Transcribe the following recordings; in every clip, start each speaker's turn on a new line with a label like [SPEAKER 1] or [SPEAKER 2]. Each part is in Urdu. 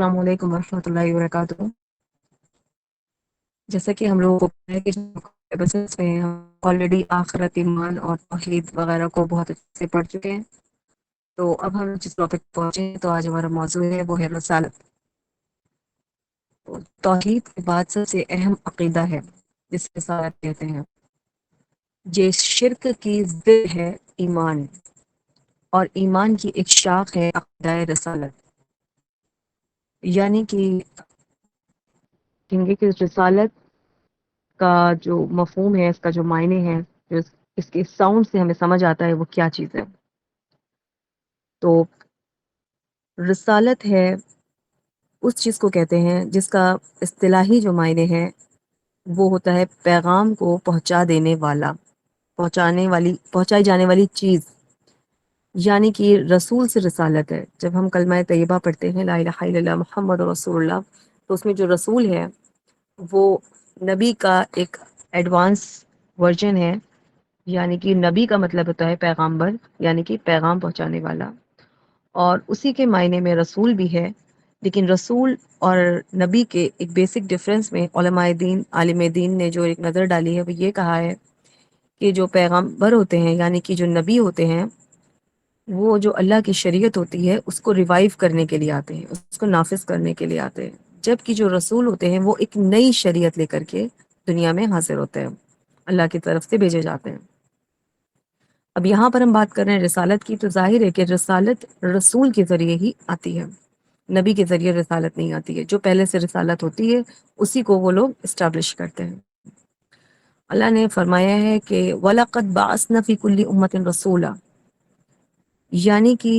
[SPEAKER 1] السلام علیکم ورحمۃ اللہ وبرکاتہ۔ جیسا کہ ہم لوگوں کو پتہ ہے کہ بزنس میں ہم آلریڈی آخرت، ایمان اور توحید وغیرہ کو بہت اچھے سے پڑھ چکے ہیں۔ تو اب ہم جس ٹاپک پہنچے ہیں تو آج ہمارا موضوع ہے وہ ہے رسالت۔ توحید کے بعد سب سے اہم عقیدہ ہے جس کو رسالت کہتے ہیں۔ یہ شرک کی ضد ہے ایمان، اور ایمان کی ایک شاخ ہے عقیدہ رسالت۔ یعنی کہ رسالت کا جو مفہوم ہے، اس کا جو معنی ہے، جو اس کے ساؤنڈ سے ہمیں سمجھ آتا ہے وہ کیا چیز ہے۔ تو رسالت ہے اس چیز کو کہتے ہیں جس کا اصطلاحی جو معنی ہے وہ ہوتا ہے پیغام کو پہنچا دینے والا، پہنچائی جانے والی چیز۔ یعنی کہ رسول سے رسالت ہے۔ جب ہم کلمہ طیبہ پڑھتے ہیں لا الہ الا اللہ محمد رسول اللہ، تو اس میں جو رسول ہے وہ نبی کا ایک ایڈوانس ورژن ہے۔ یعنی کہ نبی کا مطلب ہوتا ہے پیغامبر، یعنی کہ پیغام پہنچانے والا، اور اسی کے معنی میں رسول بھی ہے۔ لیکن رسول اور نبی کے ایک بیسک ڈفرنس میں علماء دین، عالم دین نے جو ایک نظر ڈالی ہے وہ یہ کہا ہے کہ جو پیغامبر ہوتے ہیں، یعنی کہ جو نبی ہوتے ہیں، وہ جو اللہ کی شریعت ہوتی ہے اس کو ریوائیو کرنے کے لیے آتے ہیں، اس کو نافذ کرنے کے لیے آتے ہیں، جبکہ جو رسول ہوتے ہیں وہ ایک نئی شریعت لے کر کے دنیا میں حاضر ہوتے ہیں، اللہ کی طرف سے بھیجے جاتے ہیں۔ اب یہاں پر ہم بات کر رہے ہیں رسالت کی، تو ظاہر ہے کہ رسالت رسول کے ذریعے ہی آتی ہے، نبی کے ذریعے رسالت نہیں آتی ہے۔ جو پہلے سے رسالت ہوتی ہے اسی کو وہ لوگ اسٹیبلش کرتے ہیں۔ اللہ نے فرمایا ہے کہ وَلَقَدْ بَعَثْنَا فِي كُلِّ أُمَّةٍ رَسُولًا، یعنی کہ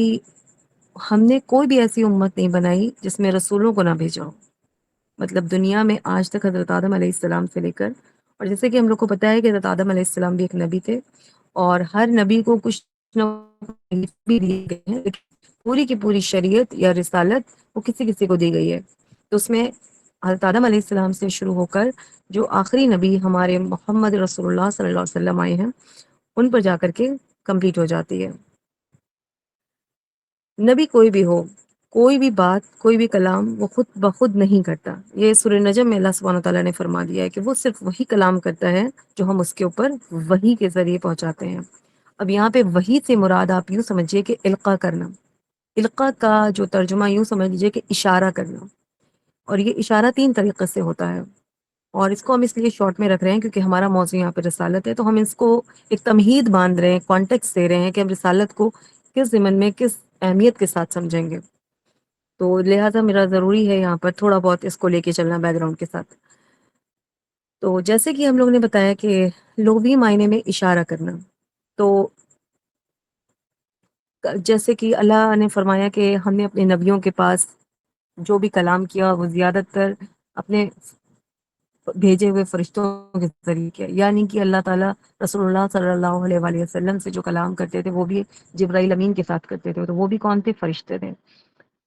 [SPEAKER 1] ہم نے کوئی بھی ایسی امت نہیں بنائی جس میں رسولوں کو نہ بھیجا ہو۔ مطلب دنیا میں آج تک حضرت آدم علیہ السلام سے لے کر، اور جیسے کہ ہم لوگ کو پتہ ہے کہ حضرت آدم علیہ السلام بھی ایک نبی تھے، اور ہر نبی کو کچھ نہ کچھ بھی دی گئی ہے، لیکن پوری کی پوری شریعت یا رسالت وہ کسی کسی کو دی گئی ہے۔ تو اس میں حضرت آدم علیہ السلام سے شروع ہو کر جو آخری نبی ہمارے محمد رسول اللہ صلی اللہ علیہ وسلم آئے ہیں، ان پر جا کر کے کمپلیٹ ہو جاتی ہے۔ نبی کوئی بھی ہو، کوئی بھی بات، کوئی بھی کلام وہ خود بخود نہیں کرتا۔ یہ سورہ نجم میں اللہ سبحانہ وتعالیٰ نے فرما دیا ہے کہ وہ صرف وہی کلام کرتا ہے جو ہم اس کے اوپر وحی کے ذریعے پہنچاتے ہیں۔ اب یہاں پہ وحی سے مراد آپ یوں سمجھیے کہ القاء کرنا۔ القاء کا جو ترجمہ یوں سمجھ لیجیے کہ اشارہ کرنا، اور یہ اشارہ تین طریقے سے ہوتا ہے، اور اس کو ہم اس لیے شارٹ میں رکھ رہے ہیں کیونکہ ہمارا موضوع یہاں پہ رسالت ہے، تو ہم اس کو ایک تمہید باندھ رہے ہیں، کانٹیکس دے رہے ہیں کہ ہم رسالت کو کس ضمن میں کس اہمیت کے ساتھ سمجھیں گے۔ تو لہٰذا میرا ضروری ہے یہاں پر تھوڑا بہت اس کو لے کے چلنا بیک گراؤنڈ کے ساتھ۔ تو جیسے کہ ہم لوگ نے بتایا کہ لغوی معنی میں اشارہ کرنا، تو جیسے کہ اللہ نے فرمایا کہ ہم نے اپنے نبیوں کے پاس جو بھی کلام کیا وہ زیادہ تر اپنے بھیجے ہوئے فرشتوں کے ذریعے کیا، یعنی کہ اللہ تعالیٰ رسول اللہ صلی اللہ علیہ وآلہ وسلم سے جو کلام کرتے تھے وہ بھی جبرائیل امین کے ساتھ کرتے تھے، تو وہ بھی کون تھے؟ فرشتے تھے۔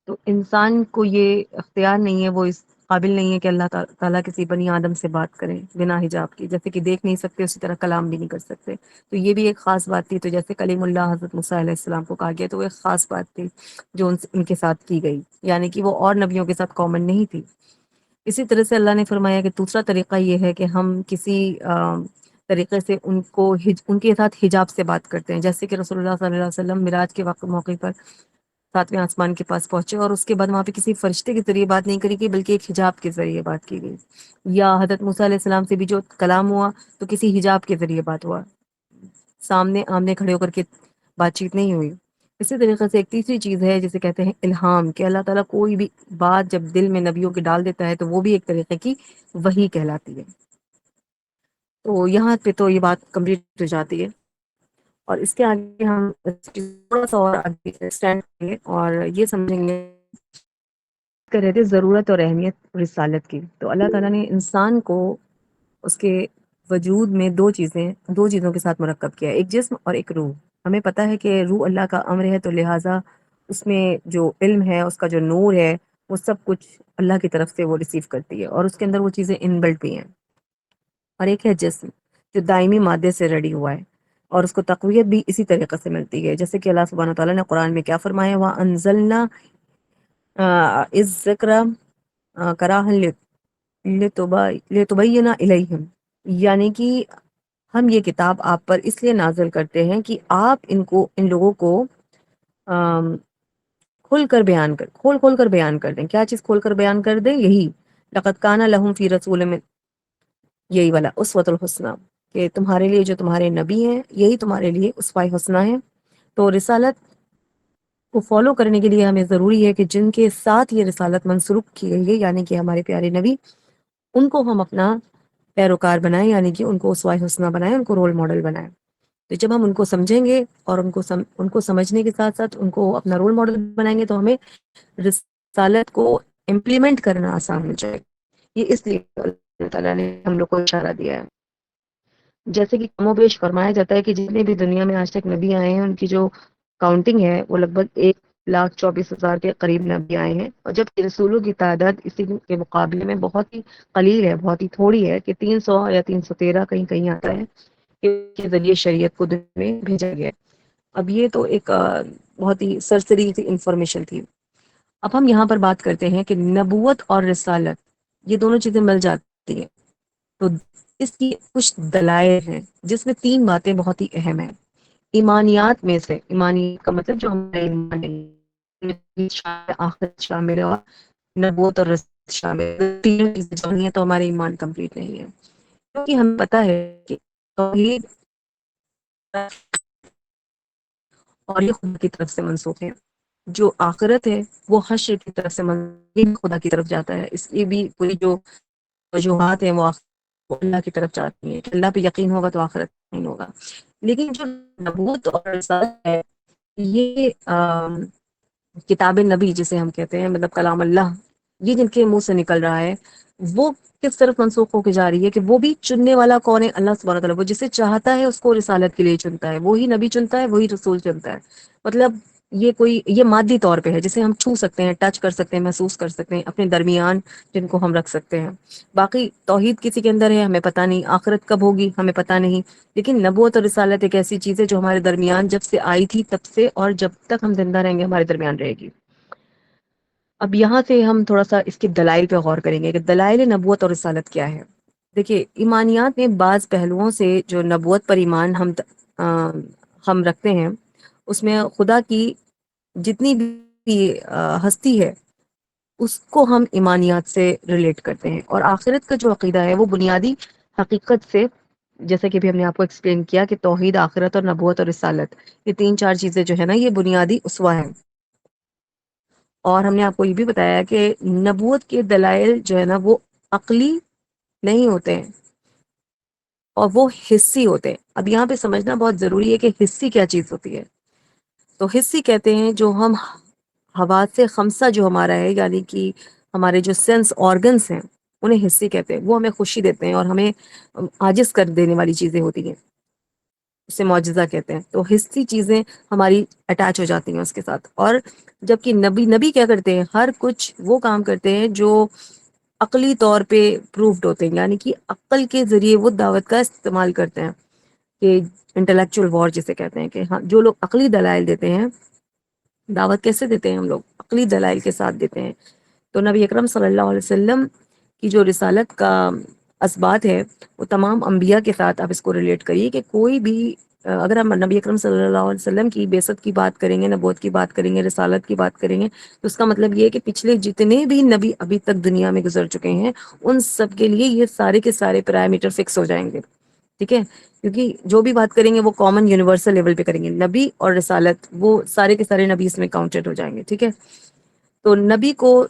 [SPEAKER 1] تو انسان کو یہ اختیار نہیں ہے، وہ اس قابل نہیں ہے کہ اللہ تعالیٰ کسی بنی آدم سے بات کریں بنا حجاب کی، جیسے کہ دیکھ نہیں سکتے اسی طرح کلام بھی نہیں کر سکتے۔ تو یہ بھی ایک خاص بات تھی۔ تو جیسے کلیم اللہ حضرت موسیٰ علیہ السلام کو کہا گیا تو وہ ایک خاص بات تھی جو ان کے ساتھ کی گئی، یعنی کہ وہ اور نبیوں کے ساتھ کامن نہیں تھی۔ اسی طرح سے اللہ نے فرمایا کہ دوسرا طریقہ یہ ہے کہ ہم کسی طریقے سے ان کے ساتھ حجاب سے بات کرتے ہیں، جیسے کہ رسول اللہ صلی اللہ علیہ وسلم معراج کے موقع پر ساتویں آسمان کے پاس پہنچے، اور اس کے بعد وہاں پہ کسی فرشتے کے ذریعے بات نہیں کری گئی بلکہ ایک حجاب کے ذریعے بات کی گئی۔ یا حضرت موسیٰ علیہ السلام سے بھی جو کلام ہوا تو کسی حجاب کے ذریعے بات ہوا، سامنے آمنے کھڑے ہو کر کے بات چیت نہیں ہوئی۔ اسی طریقے سے ایک تیسری چیز ہے جسے کہتے ہیں الہام، کہ اللہ تعالیٰ کوئی بھی بات جب دل میں نبیوں کے ڈال دیتا ہے تو وہ بھی ایک طریقے کی وحی کہلاتی ہے۔ تو یہاں پہ تو یہ بات کمپلیٹ ہو جاتی ہے، اور اس کے آگے ہم تھوڑا سا اور آگے ایکسٹینڈ کریں گے اور یہ سمجھیں گے کر رہے تھے ضرورت اور اہمیت رسالت کی۔ تو اللہ تعالیٰ نے انسان کو اس کے وجود میں دو چیزوں کے ساتھ مرکب کیا ہے، ایک جسم اور ایک روح۔ ہمیں پتہ ہے کہ روح اللہ کا امر ہے، تو لہٰذا اس میں جو علم ہے، اس کا جو نور ہے، وہ سب کچھ اللہ کی طرف سے وہ ریسیو کرتی ہے، اور اس کے اندر وہ چیزیں ان بلٹ بھی ہیں۔ اور ایک ہے جسم جو دائمی مادے سے ریڈی ہوا ہے، اور اس کو تقویت بھی اسی طریقے سے ملتی ہے، جیسے کہ اللہ سبحانہ تعالیٰ نے قرآن میں کیا فرمایا، وَأَنزَلْنَا اس ذکر کراہن لتبین الیہم، یعنی کہ ہم یہ کتاب آپ پر اس لیے نازل کرتے ہیں کہ آپ ان لوگوں کو آم، کھول کر بیان کر دیں۔ کیا چیز کھول کر بیان کر دیں؟ یہی لقد کان لہم فی رسول میں، یہی والا اسوۃ الحسنہ، کہ تمہارے لیے جو تمہارے نبی ہیں یہی تمہارے لیے اسوہ حسنہ ہے۔ تو رسالت کو فالو کرنے کے لیے ہمیں ضروری ہے کہ جن کے ساتھ یہ رسالت منسوخ کی گئی ہے، یعنی کہ ہمارے پیارے نبی، ان کو ہم اپنا پیروکار بنائیں، یعنی کہ ان کو اسوہ حسنہ بنائیں، ان کو رول ماڈل بنائیں۔ تو جب ہم ان کو سمجھیں گے اور ان کو سمجھنے کے ساتھ ساتھ ان کو اپنا رول ماڈل بنائیں گے تو ہمیں رسالت کو امپلیمنٹ کرنا آسان ہو جائے گا۔ یہ اس لیے اللہ تعالیٰ نے ہم لوگ کو اشارہ دیا ہے۔ جیسے کہ کم و بیش فرمایا جاتا ہے کہ جتنے بھی دنیا میں آج تک نبی آئے ہیں ان کی جو کاؤنٹنگ ہے وہ لگ بھگ 1,24,000 کے قریب نبی آئے ہیں، اور جب رسولوں کی تعداد اسی کے مقابلے میں بہت ہی قلیل ہے، بہت ہی تھوڑی ہے، کہ 300 یا 313 کہیں کہیں آتا ہے کہ کے ذریعے شریعت کو دنیا میں بھیجا گیا ہے۔ اب یہ تو ایک بہت ہی سرسری سی انفارمیشن تھی۔ اب ہم یہاں پر بات کرتے ہیں کہ نبوت اور رسالت یہ دونوں چیزیں مل جاتی ہیں، تو اس کی کچھ دلائل ہیں جس میں 3 باتیں بہت ہی اہم ہیں۔ ایمانیات میں سے، ایمانیات کا مطلب جو ہمارے ایمان ہے، آخرت شامل ہے اور نبوت اور رسالت شامل ہے، تینوں چیزیں جو نہیں ہیں تو ہمارے ایمان کمپلیٹ نہیں ہے، کیونکہ ہمیں پتہ ہے کہ توحید اور یہ خدا کی طرف سے منسوخ ہے، جو آخرت ہے وہ حشر کی طرف سے خدا کی طرف جاتا ہے۔ اس لیے بھی پوری جو وجوہات ہیں وہ اللہ کی طرف جاتی ہیں کہ اللہ پہ یقین ہوگا تو آخرت یقین ہوگا۔ لیکن جو نبوت اور رسالت ہے، یہ کتاب نبی جسے ہم کہتے ہیں، مطلب کلام اللہ، یہ جن کے منہ سے نکل رہا ہے، وہ کس طرف منسوخ ہو کے جا رہی ہے کہ وہ بھی چننے والا کون ہے؟ اللہ سبحانہ تعالیٰ۔ وہ جسے چاہتا ہے اس کو رسالت کے لیے چنتا ہے، وہی نبی چنتا ہے، وہی رسول چنتا ہے۔ مطلب یہ مادی طور پہ ہے، جسے ہم چھو سکتے ہیں، ٹچ کر سکتے ہیں، محسوس کر سکتے ہیں اپنے درمیان، جن کو ہم رکھ سکتے ہیں۔ باقی توحید کسی کے اندر ہے ہمیں پتہ نہیں، آخرت کب ہوگی ہمیں پتہ نہیں، لیکن نبوت اور رسالت ایک ایسی چیز ہے جو ہمارے درمیان جب سے آئی تھی تب سے، اور جب تک ہم زندہ رہیں گے ہمارے درمیان رہے گی۔ اب یہاں سے ہم تھوڑا سا اس کے دلائل پہ غور کریں گے کہ دلائل نبوت اور رسالت کیا ہے۔ دیکھیے، ایمانیات میں بعض پہلوؤں سے جو نبوت پر ایمان ہم رکھتے ہیں، اس میں خدا کی جتنی بھی ہستی ہے اس کو ہم ایمانیات سے ریلیٹ کرتے ہیں، اور آخرت کا جو عقیدہ ہے وہ بنیادی حقیقت سے، جیسے کہ بھی ہم نے آپ کو ایکسپلین کیا کہ توحید، آخرت اور نبوت اور رسالت، یہ 3 4 چیزیں جو ہے نا یہ بنیادی اسوہ ہیں۔ اور ہم نے آپ کو یہ بھی بتایا کہ نبوت کے دلائل جو ہے نا وہ عقلی نہیں ہوتے ہیں اور وہ حسی ہوتے ہیں۔ اب یہاں پہ سمجھنا بہت ضروری ہے کہ حسی کیا چیز ہوتی ہے۔ تو حسی کہتے ہیں جو ہم حواس خمسہ جو ہمارا ہے، یعنی کہ ہمارے جو سینس آرگنس ہیں انہیں حسی کہتے ہیں، وہ ہمیں خوشی دیتے ہیں اور ہمیں عاجز کر دینے والی چیزیں ہوتی ہیں، اسے معجزہ کہتے ہیں۔ تو حسی چیزیں ہماری اٹیچ ہو جاتی ہیں اس کے ساتھ، اور جبکہ نبی کیا کرتے ہیں؟ ہر کچھ وہ کام کرتے ہیں جو عقلی طور پہ پروفڈ ہوتے ہیں، یعنی کہ عقل کے ذریعے وہ دعوت کا استعمال کرتے ہیں، کہ انٹلیکچوئل وار جسے کہتے ہیں، کہ ہاں جو لوگ عقلی دلائل دیتے ہیں، دعوت کیسے دیتے ہیں؟ ہم لوگ عقلی دلائل کے ساتھ دیتے ہیں۔ تو نبی اکرم صلی اللہ علیہ وسلم کی جو رسالت کا اثبات ہے وہ تمام انبیاء کے ساتھ آپ اس کو ریلیٹ کریے کہ کوئی بھی اگر ہم نبی اکرم صلی اللہ علیہ وسلم کی بعثت کی بات کریں گے، نبوت کی بات کریں گے، رسالت کی بات کریں گے، تو اس کا مطلب یہ ہے کہ پچھلے جتنے بھی نبی ابھی تک دنیا میں گزر چکے ہیں ان سب کے لیے یہ سارے کے سارے پیرامیٹر فکس ہو جائیں گے، ٹھیک ہے؟ کیونکہ جو بھی بات کریں گے وہ کامن یونیورسل لیول پہ کریں گے، نبی اور رسالت وہ سارے کے سارے نبی اس میں کاؤنٹڈ ہو جائیں گے، ٹھیک ہے؟ تو نبی کو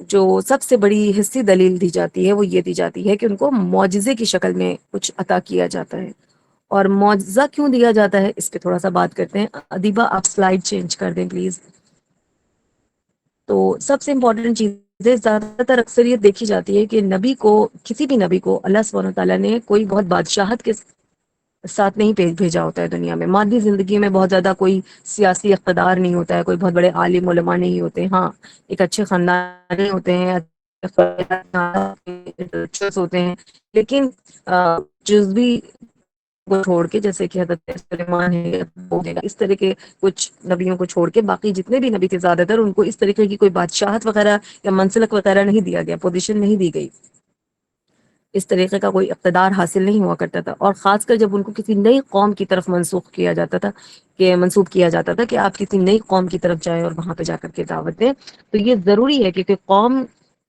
[SPEAKER 1] جو سب سے بڑی حصی دلیل دی جاتی ہے وہ یہ دی جاتی ہے کہ ان کو معجزے کی شکل میں کچھ عطا کیا جاتا ہے۔ اور معجزہ کیوں دیا جاتا ہے اس پہ تھوڑا سا بات کرتے ہیں۔ ادیبہ آپ سلائیڈ چینج کر دیں پلیز۔ تو سب سے امپورٹنٹ چیز ہے، زیادہ تر اکثر یہ دیکھی جاتی ہے کہ نبی کو، کسی بھی نبی کو اللہ سبحانہ تعالیٰ نے کوئی بہت بادشاہت کے ساتھ نہیں بھیجا ہوتا ہے دنیا میں۔ مادی زندگی میں بہت زیادہ کوئی سیاسی اقتدار نہیں ہوتا ہے، کوئی بہت بڑے عالم علماء نہیں ہوتے، ہاں ایک اچھے خاندانی ہوتے ہیں، انٹلیکچوئلس ہوتے ہیں، لیکن جزوی کو چھوڑ کے، جیسے کہ حضرت سلیمان ہے یا اس طرح کے کچھ نبیوں کو چھوڑ کے باقی جتنے بھی نبی تھے زیادہ تر ان کو اس طریقے کی کوئی بادشاہت وغیرہ یا منسلک وغیرہ نہیں دیا گیا، پوزیشن نہیں دی گئی، اس طریقے کا کوئی اقتدار حاصل نہیں ہوا کرتا تھا۔ اور خاص کر جب ان کو کسی نئی قوم کی طرف منسوخ کیا جاتا تھا، کہ منسوخ کیا جاتا تھا کہ آپ کسی نئی قوم کی طرف جائیں اور وہاں پہ جا کر کے دعوت دیں، تو یہ ضروری ہے کہ قوم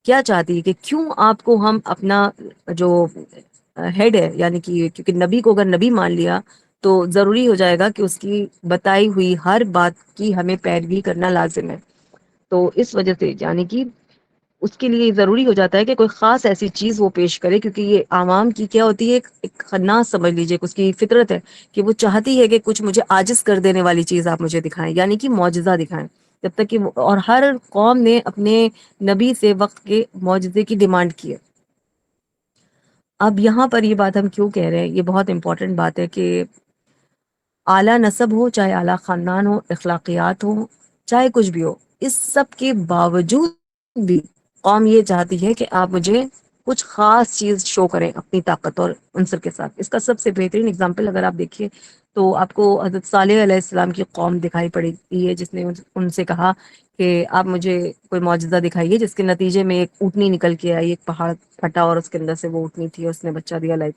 [SPEAKER 1] کیا چاہتی ہے، کہ کیوں آپ کو ہم اپنا جو ہیڈ ہے، یعنی کہ کیونکہ نبی کو اگر نبی مان لیا تو ضروری ہو جائے گا کہ اس کی بتائی ہوئی ہر بات کی ہمیں پیروی کرنا لازم ہے۔ تو اس وجہ سے یعنی کہ اس کے لیے ضروری ہو جاتا ہے کہ کوئی خاص ایسی چیز وہ پیش کرے، کیونکہ یہ عوام کی کیا ہوتی ہے، ایک خناس سمجھ لیجئے، اس کی فطرت ہے کہ وہ چاہتی ہے کہ کچھ مجھے عاجز کر دینے والی چیز آپ مجھے دکھائیں، یعنی کہ معجزہ دکھائیں۔ جب تک کہ اور ہر قوم نے اپنے نبی سے وقت کے معجزے کی ڈیمانڈ کی ہے۔ اب یہاں پر یہ بات ہم کیوں کہہ رہے ہیں، یہ بہت امپورٹنٹ بات ہے کہ اعلیٰ نسب ہو چاہے اعلیٰ خاندان ہو، اخلاقیات ہو چاہے کچھ بھی ہو، اس سب کے باوجود بھی قوم یہ چاہتی ہے کہ آپ مجھے کچھ خاص چیز شو کریں اپنی طاقت اور عنصر کے ساتھ۔ اس کا سب سے بہترین اگزامپل اگر آپ دیکھیے تو آپ کو حضرت صالح علیہ السلام کی قوم دکھائی پڑی ہے، جس نے ان سے کہا کہ آپ مجھے کوئی معجزہ دکھائیے، جس کے نتیجے میں ایک اونٹنی نکل کے آئی، ایک پہاڑ پھٹا اور اس کے اندر سے وہ اونٹنی تھی، اس نے بچہ دیا لائف۔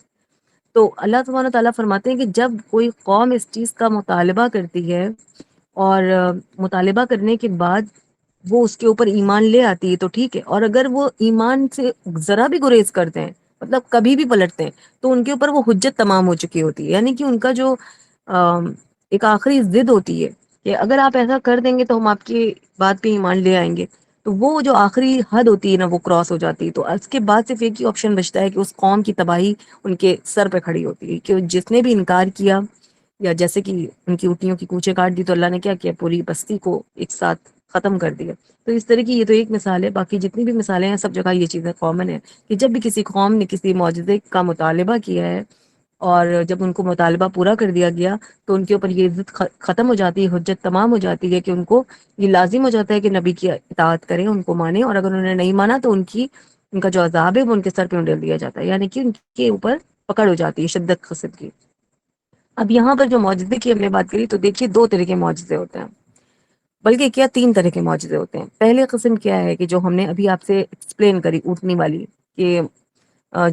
[SPEAKER 1] تو اللہ سبحانہ تعالیٰ فرماتے ہیں کہ جب کوئی قوم اس چیز کا مطالبہ کرتی ہے اور مطالبہ کرنے کے بعد وہ اس کے اوپر ایمان لے آتی ہے تو ٹھیک ہے، اور اگر وہ ایمان سے ذرا بھی گریز کرتے ہیں، مطلب کبھی بھی پلٹتے ہیں، تو ان کے اوپر وہ حجت تمام ہو چکی ہوتی ہے، یعنی کہ ان کا جو ایک آخری ضد ہوتی ہے کہ اگر آپ ایسا کر دیں گے تو ہم آپ کی بات پہ ایمان لے آئیں گے، تو وہ جو آخری حد ہوتی ہے نا وہ کراس ہو جاتی ہے۔ تو اس کے بعد صرف ایک ہی آپشن بچتا ہے کہ اس قوم کی تباہی ان کے سر پہ کھڑی ہوتی ہے، کہ جس نے بھی انکار کیا یا جیسے کہ ان کی اونٹنیوں کی کوچیں کاٹ دی تو اللہ نے کیا کیا، پوری بستی کو ایک ساتھ ختم کر دیا۔ تو اس طرح کی یہ تو ایک مثال ہے، باقی جتنی بھی مثالیں ہیں سب جگہ یہ چیزیں کامن ہے کہ جب بھی کسی قوم نے کسی معجزے کا مطالبہ کیا ہے اور جب ان کو مطالبہ پورا کر دیا گیا تو ان کے اوپر یہ عزت ختم ہو جاتی ہے، حجت تمام ہو جاتی ہے، کہ ان کو یہ لازم ہو جاتا ہے کہ نبی کی اطاعت کریں، ان کو مانیں، اور اگر انہوں نے نہیں مانا تو ان کا جو عذاب ہے وہ ان کے سر پہ انڈیل دیا جاتا ہے، یعنی کہ ان کے اوپر پکڑ ہو جاتی ہے شدت قسم کی۔ اب یہاں پر جو معجزے کی ہم نے بات کری تو دیکھیے دو طرح کے معجزے ہوتے ہیں، بلکہ کیا تین طرح کے معجزے ہوتے ہیں۔ پہلے قسم کیا ہے کہ جو ہم نے ابھی آپ سے ایکسپلین کری اونٹنی والی، کہ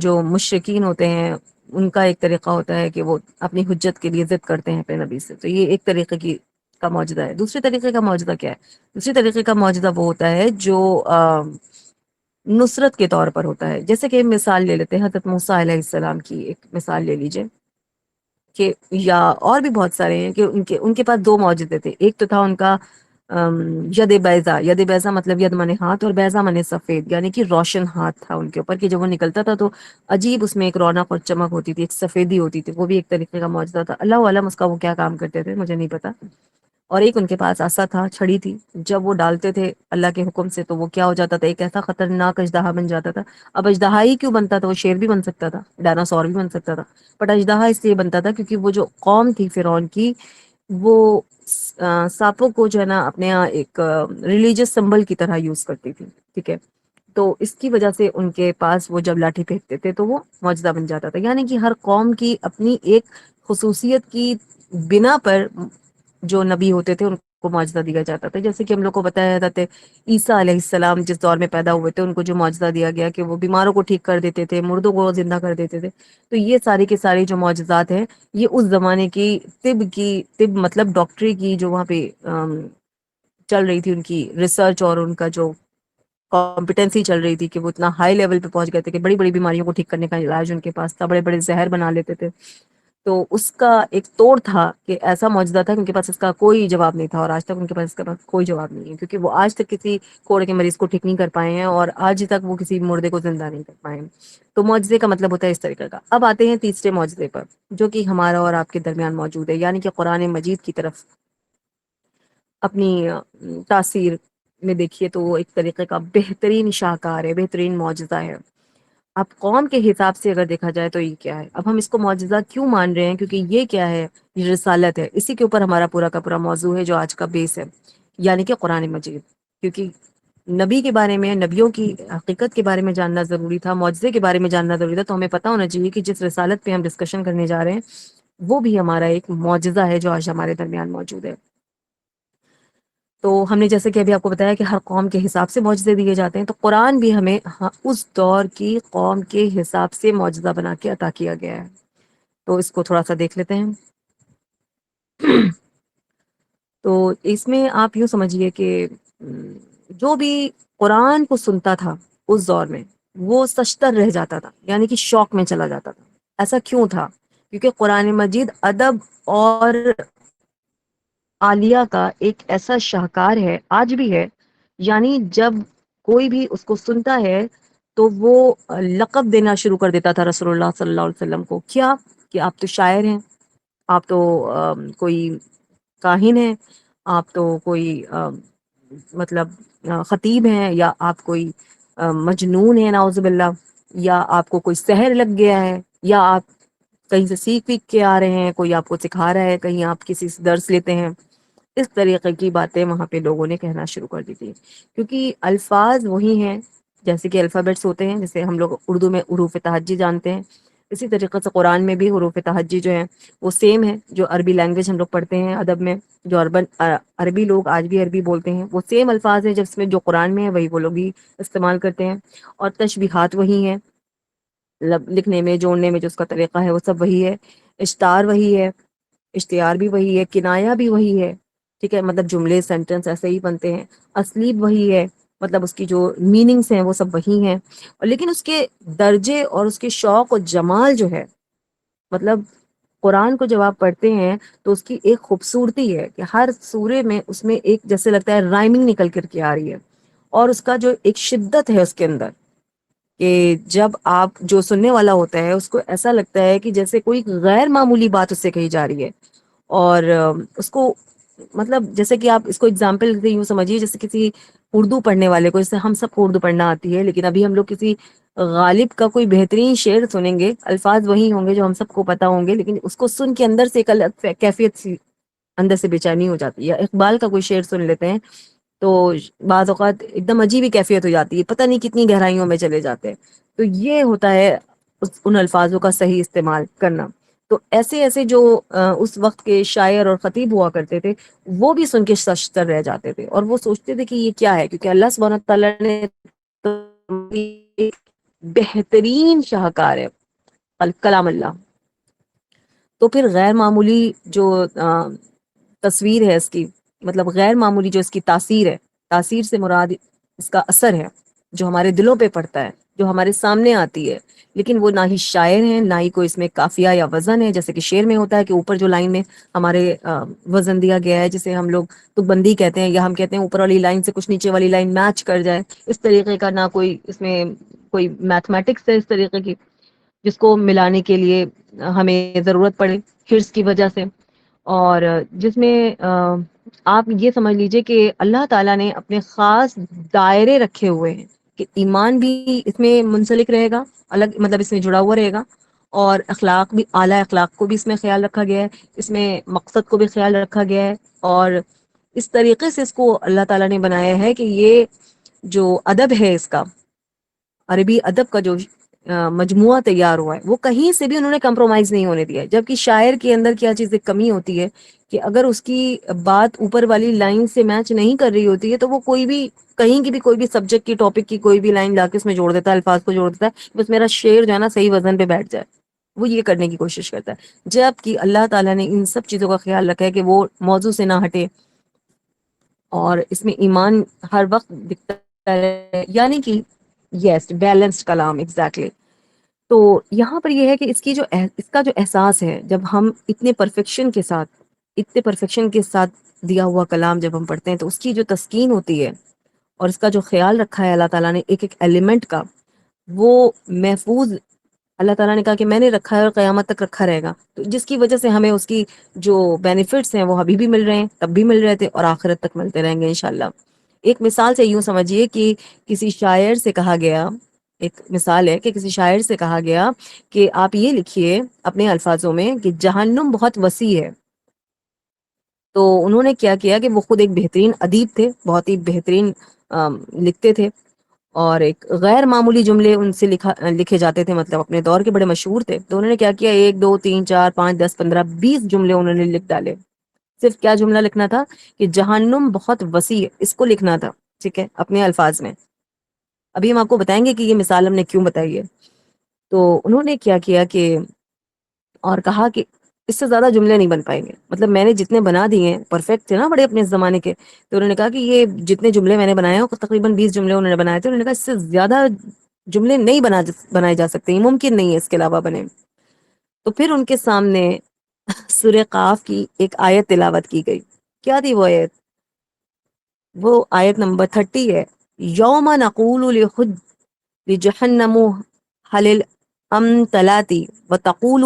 [SPEAKER 1] جو مشرکین ہوتے ہیں ان کا ایک طریقہ ہوتا ہے کہ وہ اپنی حجت کے لیے ضد کرتے ہیں اپنے نبی سے، تو یہ ایک طریقے کی کا معجزہ ہے۔ دوسرے طریقے کا معجزہ کیا ہے؟ دوسرے طریقے کا معجزہ وہ ہوتا ہے جو نصرت کے طور پر ہوتا ہے، جیسے کہ مثال لے لیتے ہیں حضرت موسیٰ علیہ السلام کی ایک مثال لے لیجئے، کہ یا اور بھی بہت سارے ہیں کہ ان کے پاس دو معجزے تھے۔ ایک تو تھا ان کا ید بیضا، ید بیضا مطلب ید منے ہاتھ اور بیضا منے سفید، یعنی کہ روشن ہاتھ تھا ان کے اوپر، کہ جب وہ نکلتا تھا تو عجیب اس میں ایک رونق اور چمک ہوتی تھی، ایک سفیدی ہوتی تھی، وہ بھی ایک طریقے کا معجزہ تھا۔ اللہ عالم اس کا وہ کیا کام کرتے تھے مجھے نہیں پتا۔ اور ایک ان کے پاس عصا تھا، چھڑی تھی، جب وہ ڈالتے تھے اللہ کے حکم سے تو وہ کیا ہو جاتا تھا، ایک ایسا خطرناک اژدہا بن جاتا تھا۔ اب اژدہا ہی کیوں بنتا تھا؟ وہ شیر بھی بن سکتا تھا، ڈائناسور بھی بن سکتا تھا، بٹ اژدہا اس لیے بنتا تھا کیونکہ وہ جو قوم تھی فرعون کی، وہ سانپوں کو جو ہے نا اپنے یہاں ایک ریلیجس سمبل کی طرح یوز کرتی تھی، ٹھیک ہے؟ تو اس کی وجہ سے ان کے پاس وہ جب لاٹھی پھینکتے تھے تو وہ معجزہ بن جاتا تھا، یعنی کہ ہر قوم کی اپنی ایک خصوصیت کی بنا پر جو نبی ہوتے تھے ان کو معجزہ دیا جاتا تھا۔ جیسے کہ ہم لوگ کو بتایا جاتا ہے عیسیٰ علیہ السلام جس دور میں پیدا ہوئے تھے ان کو جو معجزہ دیا گیا کہ وہ بیماروں کو ٹھیک کر دیتے تھے، مردوں کو زندہ کر دیتے تھے۔ تو یہ ساری کے ساری جو معجزات ہیں یہ اس زمانے طب مطلب ڈاکٹری کی جو وہاں پہ چل رہی تھی، ان کی ریسرچ اور ان کا جو کمپٹنسی چل رہی تھی کہ وہ اتنا ہائی لیول پہ پہنچ گئے تھے کہ بڑی بڑی بیماریوں کو ٹھیک کرنے کا علاج ان کے پاس تھا، بڑے بڑے زہر بنا لیتے تھے۔ تو اس کا ایک توڑ تھا کہ ایسا معجزہ تھا کہ ان کے پاس اس کا کوئی جواب نہیں تھا، اور آج تک ان کے پاس اس کا کوئی جواب نہیں ہے، کیونکہ وہ آج تک کسی کوڑے کے مریض کو ٹھیک نہیں کر پائے ہیں، اور آج تک وہ کسی مردے کو زندہ نہیں کر پائے ہیں۔ تو معجزے کا مطلب ہوتا ہے اس طریقے کا۔ اب آتے ہیں تیسرے معجزے پر جو کہ ہمارا اور آپ کے درمیان موجود ہے، یعنی کہ قرآن مجید کی طرف اپنی تاثیر میں دیکھیے تو وہ ایک طریقے کا بہترین شاہکار ہے، بہترین معجزہ ہے۔ اب قوم کے حساب سے اگر دیکھا جائے تو یہ کیا ہے؟ اب ہم اس کو معجزہ کیوں مان رہے ہیں؟ کیونکہ یہ کیا ہے؟ یہ رسالت ہے، اسی کے اوپر ہمارا پورا کا پورا موضوع ہے جو آج کا بیس ہے، یعنی کہ قرآن مجید۔ کیونکہ نبی کے بارے میں، نبیوں کی حقیقت کے بارے میں جاننا ضروری تھا، معجزے کے بارے میں جاننا ضروری تھا، تو ہمیں پتہ ہونا چاہیے کہ جس رسالت پہ ہم ڈسکشن کرنے جا رہے ہیں وہ بھی ہمارا ایک معجزہ ہے جو آج ہمارے درمیان موجود ہے۔ تو ہم نے جیسے کہ ابھی آپ کو بتایا کہ ہر قوم کے حساب سے معجزے دیے جاتے ہیں، تو قرآن بھی ہمیں اس دور کی قوم کے حساب سے معجزہ بنا کے عطا کیا گیا ہے۔ تو اس کو تھوڑا سا دیکھ لیتے ہیں۔ تو اس میں آپ یوں سمجھیے کہ جو بھی قرآن کو سنتا تھا اس دور میں، وہ سچتر رہ جاتا تھا، یعنی کہ شوق میں چلا جاتا تھا۔ ایسا کیوں تھا؟ کیونکہ قرآن مجید ادب اور عالیہ کا ایک ایسا شاہکار ہے، آج بھی ہے۔ یعنی جب کوئی بھی اس کو سنتا ہے تو وہ لقب دینا شروع کر دیتا تھا رسول اللہ صلی اللہ علیہ وسلم کو۔ کیا؟ کہ آپ تو شاعر ہیں، آپ تو کوئی کاہن ہیں، آپ تو کوئی مطلب خطیب ہیں، یا آپ کوئی مجنون ہیں نعوذ باللہ، یا آپ کو کوئی سحر لگ گیا ہے، یا آپ کہیں سے سیکھ ویکھ کے آ رہے ہیں، کوئی آپ کو سکھا رہا ہے، کہیں آپ کسی سے درس لیتے ہیں۔ اس طریقے کی باتیں وہاں پہ لوگوں نے کہنا شروع کر دی تھی، کیونکہ الفاظ وہی ہیں جیسے کہ الفابیٹس ہوتے ہیں، جیسے ہم لوگ اردو میں حروف تہجی جانتے ہیں، اسی طریقے سے قرآن میں بھی حروف تہجی جو ہیں وہ سیم ہے۔ جو عربی لینگویج ہم لوگ پڑھتے ہیں ادب میں، جو عربی لوگ آج بھی عربی بولتے ہیں، وہ سیم الفاظ ہیں جس میں جو قرآن میں ہے وہی وہ لوگ بھی استعمال کرتے ہیں، اور تشبیہات وہی ہیں، لکھنے میں جوڑنے میں جو اس کا طریقہ ہے وہ سب وہی ہے، اشتار وہی ہے، اشتہار بھی وہی ہے، کنایا بھی وہی ہے، ٹھیک ہے، مطلب جملے سینٹنس ایسے ہی بنتے ہیں، اسلیب وہی ہے، مطلب اس کی جو میننگس ہیں وہ سب وہی ہیں، لیکن اس کے درجے اور اس کے شوق و جمال جو ہے، مطلب قرآن کو جب آپ پڑھتے ہیں تو اس کی ایک خوبصورتی ہے کہ ہر سورے میں اس میں ایک جیسے لگتا ہے رائمنگ نکل کر کے آ رہی ہے، اور اس کا جو ایک شدت ہے اس کے اندر، کہ جب آپ جو سننے والا ہوتا ہے اس کو ایسا لگتا ہے کہ جیسے کوئی غیر معمولی بات اس سے کہی جا رہی ہے، اور اس کو مطلب جیسے کہ آپ اس کو اگزامپل سے یوں سمجھیے جیسے کسی اردو پڑھنے والے کو، جیسے ہم سب کو اردو پڑھنا آتی ہے، لیکن ابھی ہم لوگ کسی غالب کا کوئی بہترین شعر سنیں گے، الفاظ وہی ہوں گے جو ہم سب کو پتہ ہوں گے، لیکن اس کو سن کے اندر سے ایک الگ کیفیت سی اندر سے بے چینی ہو جاتی ہے۔ اقبال کا کوئی شعر سن لیتے ہیں تو بعض اوقات ایک دم عجیب ہی کیفیت ہو جاتی ہے، پتہ نہیں کتنی گہرائیوں میں چلے جاتے ہیں۔ تو یہ ہوتا ہے ان الفاظوں کا صحیح استعمال کرنا۔ تو ایسے ایسے جو اس وقت کے شاعر اور خطیب ہوا کرتے تھے، وہ بھی سن کے ششدر رہ جاتے تھے، اور وہ سوچتے تھے کہ یہ کیا ہے، کیونکہ اللہ سبحانہ تعالیٰ نے تو ایک بہترین شاہکار ہے کلام اللہ۔ تو پھر غیر معمولی جو تصویر ہے اس کی، مطلب غیر معمولی جو اس کی تاثیر ہے، تاثیر سے مراد اس کا اثر ہے جو ہمارے دلوں پہ پڑتا ہے، جو ہمارے سامنے آتی ہے، لیکن وہ نہ ہی شاعر ہیں، نہ ہی کوئی اس میں قافیہ یا وزن ہے، جیسے کہ شعر میں ہوتا ہے کہ اوپر جو لائن میں ہمارے وزن دیا گیا ہے، جسے ہم لوگ تک بندی کہتے ہیں، یا ہم کہتے ہیں اوپر والی لائن سے کچھ نیچے والی لائن میچ کر جائے، اس طریقے کا نہ کوئی اس میں کوئی میتھمیٹکس ہے اس طریقے کی جس کو ملانے کے لیے ہمیں ضرورت پڑے حرص کی وجہ سے، اور جس میں آپ یہ سمجھ لیجئے کہ اللہ تعالیٰ نے اپنے خاص دائرے رکھے ہوئے ہیں کہ ایمان بھی اس میں منسلک رہے گا، الگ مطلب اس میں جڑا ہوا رہے گا، اور اخلاق بھی، اعلیٰ اخلاق کو بھی اس میں خیال رکھا گیا ہے، اس میں مقصد کو بھی خیال رکھا گیا ہے، اور اس طریقے سے اس کو اللہ تعالیٰ نے بنایا ہے کہ یہ جو ادب ہے اس کا، عربی ادب کا جو مجموعہ تیار ہوا ہے، وہ کہیں سے بھی انہوں نے کمپرومائز نہیں ہونے دیا ہے۔ جبکہ شاعر کے اندر کیا چیز ایک کمی ہوتی ہے کہ اگر اس کی بات اوپر والی لائن سے میچ نہیں کر رہی ہوتی ہے تو وہ کوئی بھی کہیں کی بھی کوئی بھی سبجیکٹ کی ٹاپک کی کوئی بھی لائن لا کے اس میں جوڑ دیتا ہے، الفاظ کو جوڑ دیتا ہے، بس میرا شعر جو ہے نا صحیح وزن پہ بیٹھ جائے، وہ یہ کرنے کی کوشش کرتا ہے۔ جبکہ اللہ تعالیٰ نے ان سب چیزوں کا خیال رکھا ہے کہ وہ موضوع سے نہ ہٹے، اور اس میں ایمان ہر وقت دکھتا ہے، یعنی کہ یس بیلنسڈ کلام ایگزیکٹلی۔ تو یہاں پر یہ ہے کہ اس کا جو احساس ہے، جب ہم اتنے پرفیکشن کے ساتھ دیا ہوا کلام جب ہم پڑھتے ہیں، تو اس کی جو تسکین ہوتی ہے، اور اس کا جو خیال رکھا ہے اللہ تعالیٰ نے ایک ایک ایلیمنٹ کا، وہ محفوظ اللہ تعالیٰ نے کہا کہ میں نے رکھا ہے اور قیامت تک رکھا رہے گا، تو جس کی وجہ سے ہمیں اس کی جو بینیفٹس ہیں وہ ابھی بھی مل رہے ہیں، تب بھی مل رہے تھے، اور آخرت تک ملتے رہیں گے انشاءاللہ۔ ایک مثال سے یوں سمجھیے کہ کسی شاعر سے کہا گیا، ایک مثال ہے کہ کسی شاعر سے کہا گیا کہ آپ یہ لکھیے اپنے الفاظوں میں کہ جہنم بہت وسیع ہے۔ تو انہوں نے کیا کیا کہ وہ خود ایک بہترین ادیب تھے، بہت ہی بہترین لکھتے تھے، اور ایک غیر معمولی جملے ان سے لکھے جاتے تھے، مطلب اپنے دور کے بڑے مشہور تھے. تو انہوں نے کیا کیا، 1 2 3 4 5 10 15 20 جملے انہوں نے لکھ ڈالے. صرف کیا جملہ لکھنا تھا کہ جہنم بہت وسیع ہے، اس کو لکھنا تھا. ٹھیک ہے، اپنے الفاظ میں. ابھی ہم آپ کو بتائیں گے کہ یہ مثال ہم نے کیوں بتائی ہے. تو انہوں نے کیا کیا کہ اور کہا کہ اس سے زیادہ جملے نہیں بن پائیں گے، مطلب میں نے جتنے بنا دیے ہیں پرفیکٹ تھے نا بڑے اپنے زمانے کے. تو انہوں نے کہا کہ یہ جتنے جملے میں نے بنائے ہیں تقریباً 20 جملے انہوں نے بنائے تھے. انہوں نے کہا اس سے زیادہ جملے نہیں بنائے جا سکتے، یہ ممکن نہیں ہے اس کے علاوہ بنے. تو پھر ان کے سامنے سورہ قاف کی ایک آیت تلاوت کی گئی. کیا تھی وہ آیت؟ وہ آیت نمبر 30 ہے. یوم نقول لجہنم حل امتلاتی وتقول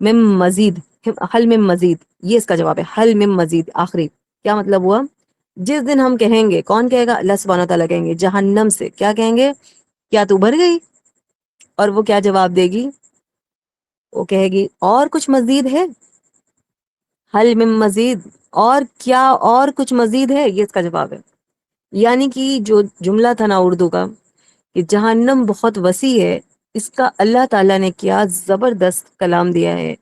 [SPEAKER 1] من مزید، حل من مزید، یہ اس کا جواب ہے، حل من مزید. آخری کیا مطلب ہوا؟ جس دن ہم کہیں گے، کون کہے گا؟ اللہ سبحانہ تعالیٰ کہیں گے جہنم سے. کیا کہیں گے؟ کیا تو بھر گئی؟ اور وہ کیا جواب دے گی؟ وہ کہے گی اور کچھ مزید ہے. حل من مزید، اور کیا اور کچھ مزید ہے، یہ اس کا جواب ہے. یعنی کہ جو جملہ تھا نا اردو کا کہ جہنم بہت وسیع ہے، اس کا اللہ تعالیٰ نے کیا زبردست کلام دیا ہے.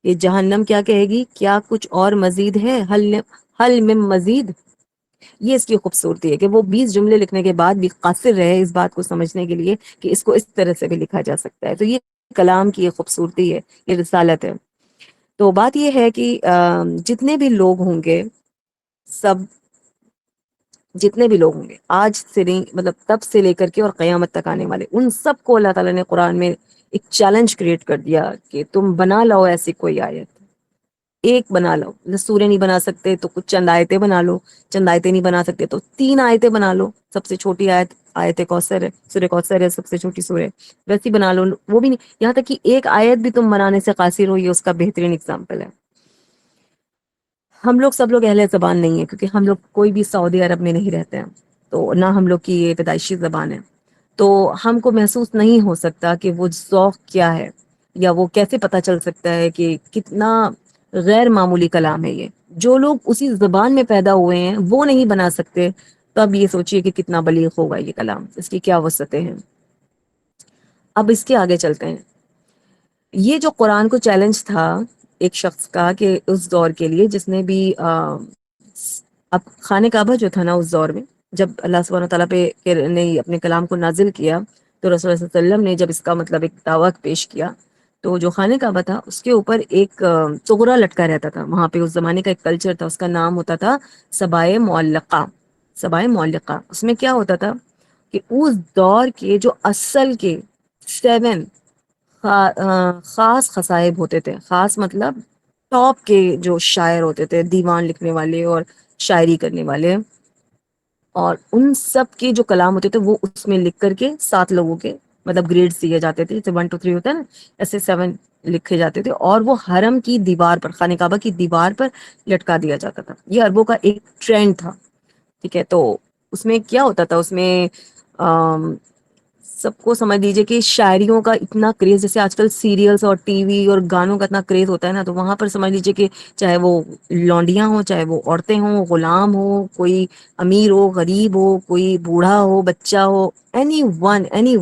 [SPEAKER 1] یہ جہنم کیا کہے گی؟ کیا کچھ اور مزید ہے؟ حل من مزید. یہ اس کی خوبصورتی ہے کہ وہ 20 جملے لکھنے کے بعد بھی قاصر رہے اس بات کو سمجھنے کے لیے کہ اس کو اس طرح سے بھی لکھا جا سکتا ہے. تو یہ کلام کی یہ خوبصورتی ہے، یہ رسالت ہے. تو بات یہ ہے کہ جتنے بھی لوگ ہوں گے، سب جتنے بھی لوگ ہوں گے آج سے نہیں، مطلب تب سے لے کر کے اور قیامت تک آنے والے، ان سب کو اللہ تعالیٰ نے قرآن میں ایک چیلنج کریٹ کر دیا کہ تم بنا لو ایسی کوئی آیت، ایک بنا لو. سورے نہیں بنا سکتے تو کچھ چند آیتیں بنا لو، چند آیتیں نہیں بنا سکتے تو 3 آیتیں بنا لو. سب سے چھوٹی آیت آیت کوثر ہے، سورہ کوثر ہے سب سے چھوٹی سورہ، ویسی بنا لو. وہ بھی نہیں، یہاں تک کہ ایک آیت بھی تم بنانے سے قاصر ہو، یہ اس کا بہترین اگزامپل ہے. ہم لوگ سب لوگ اہل زبان نہیں ہیں، کیونکہ ہم لوگ کوئی بھی سعودی عرب میں نہیں رہتے ہیں، تو نہ ہم لوگ کی یہ پیدائشی زبان ہے. تو ہم کو محسوس نہیں ہو سکتا کہ وہ ذوق کیا ہے، یا وہ کیسے پتہ چل سکتا ہے کہ کتنا غیر معمولی کلام ہے یہ. جو لوگ اسی زبان میں پیدا ہوئے ہیں وہ نہیں بنا سکتے، تب یہ سوچئے کہ کتنا بلیغ ہوگا یہ کلام، اس کی کیا وسعتیں ہیں. اب اس کے آگے چلتے ہیں. یہ جو قرآن کو چیلنج تھا ایک شخص کا کہ اس دور کے لیے جس نے بھی اب خانہ کعبہ جو تھا نا اس دور میں، جب اللہ سبحانہ تعالیٰ پہ نے اپنے کلام کو نازل کیا، تو رسول اللہ صلی اللہ علیہ وسلم نے جب اس کا مطلب ایک دعویٰ پیش کیا، تو جو خانہ کعبہ تھا اس کے اوپر ایک چغرا لٹکا رہتا تھا. وہاں پہ اس زمانے کا ایک کلچر تھا، اس کا نام ہوتا تھا سبائے معلقہ. سبائے معلقہ، اس میں کیا ہوتا تھا کہ اس دور کے جو اصل کے 7 خاص خصائب ہوتے تھے. خاص مطلب ٹاپ کے جو شاعر ہوتے تھے، دیوان لکھنے والے اور شاعری کرنے والے، اور ان سب کے جو کلام ہوتے تھے وہ اس میں لکھ کر کے 7 لوگوں کے مطلب گریڈز دیے جاتے تھے، جیسے 1 2 3 ہوتا ہے نا، ایسے 7 لکھے جاتے تھے، اور وہ حرم کی دیوار پر، خانہ کعبہ کی دیوار پر لٹکا دیا جاتا تھا. یہ عربوں کا ایک ٹرینڈ تھا. ٹھیک ہے، تو اس میں کیا ہوتا تھا، اس میں سب کو سمجھ لیجئے کہ شاعریوں کا اتنا کریز، جیسے آج کل سیریلز اور ٹی وی اور گانوں کا اتنا کریز ہوتا ہے نا، تو وہاں پر سمجھ لیجئے کہ چاہے وہ لونڈیاں ہوں، چاہے وہ عورتیں ہوں، غلام ہو، کوئی امیر ہو، غریب ہو، کوئی بوڑھا ہو، بچہ ہو، اینی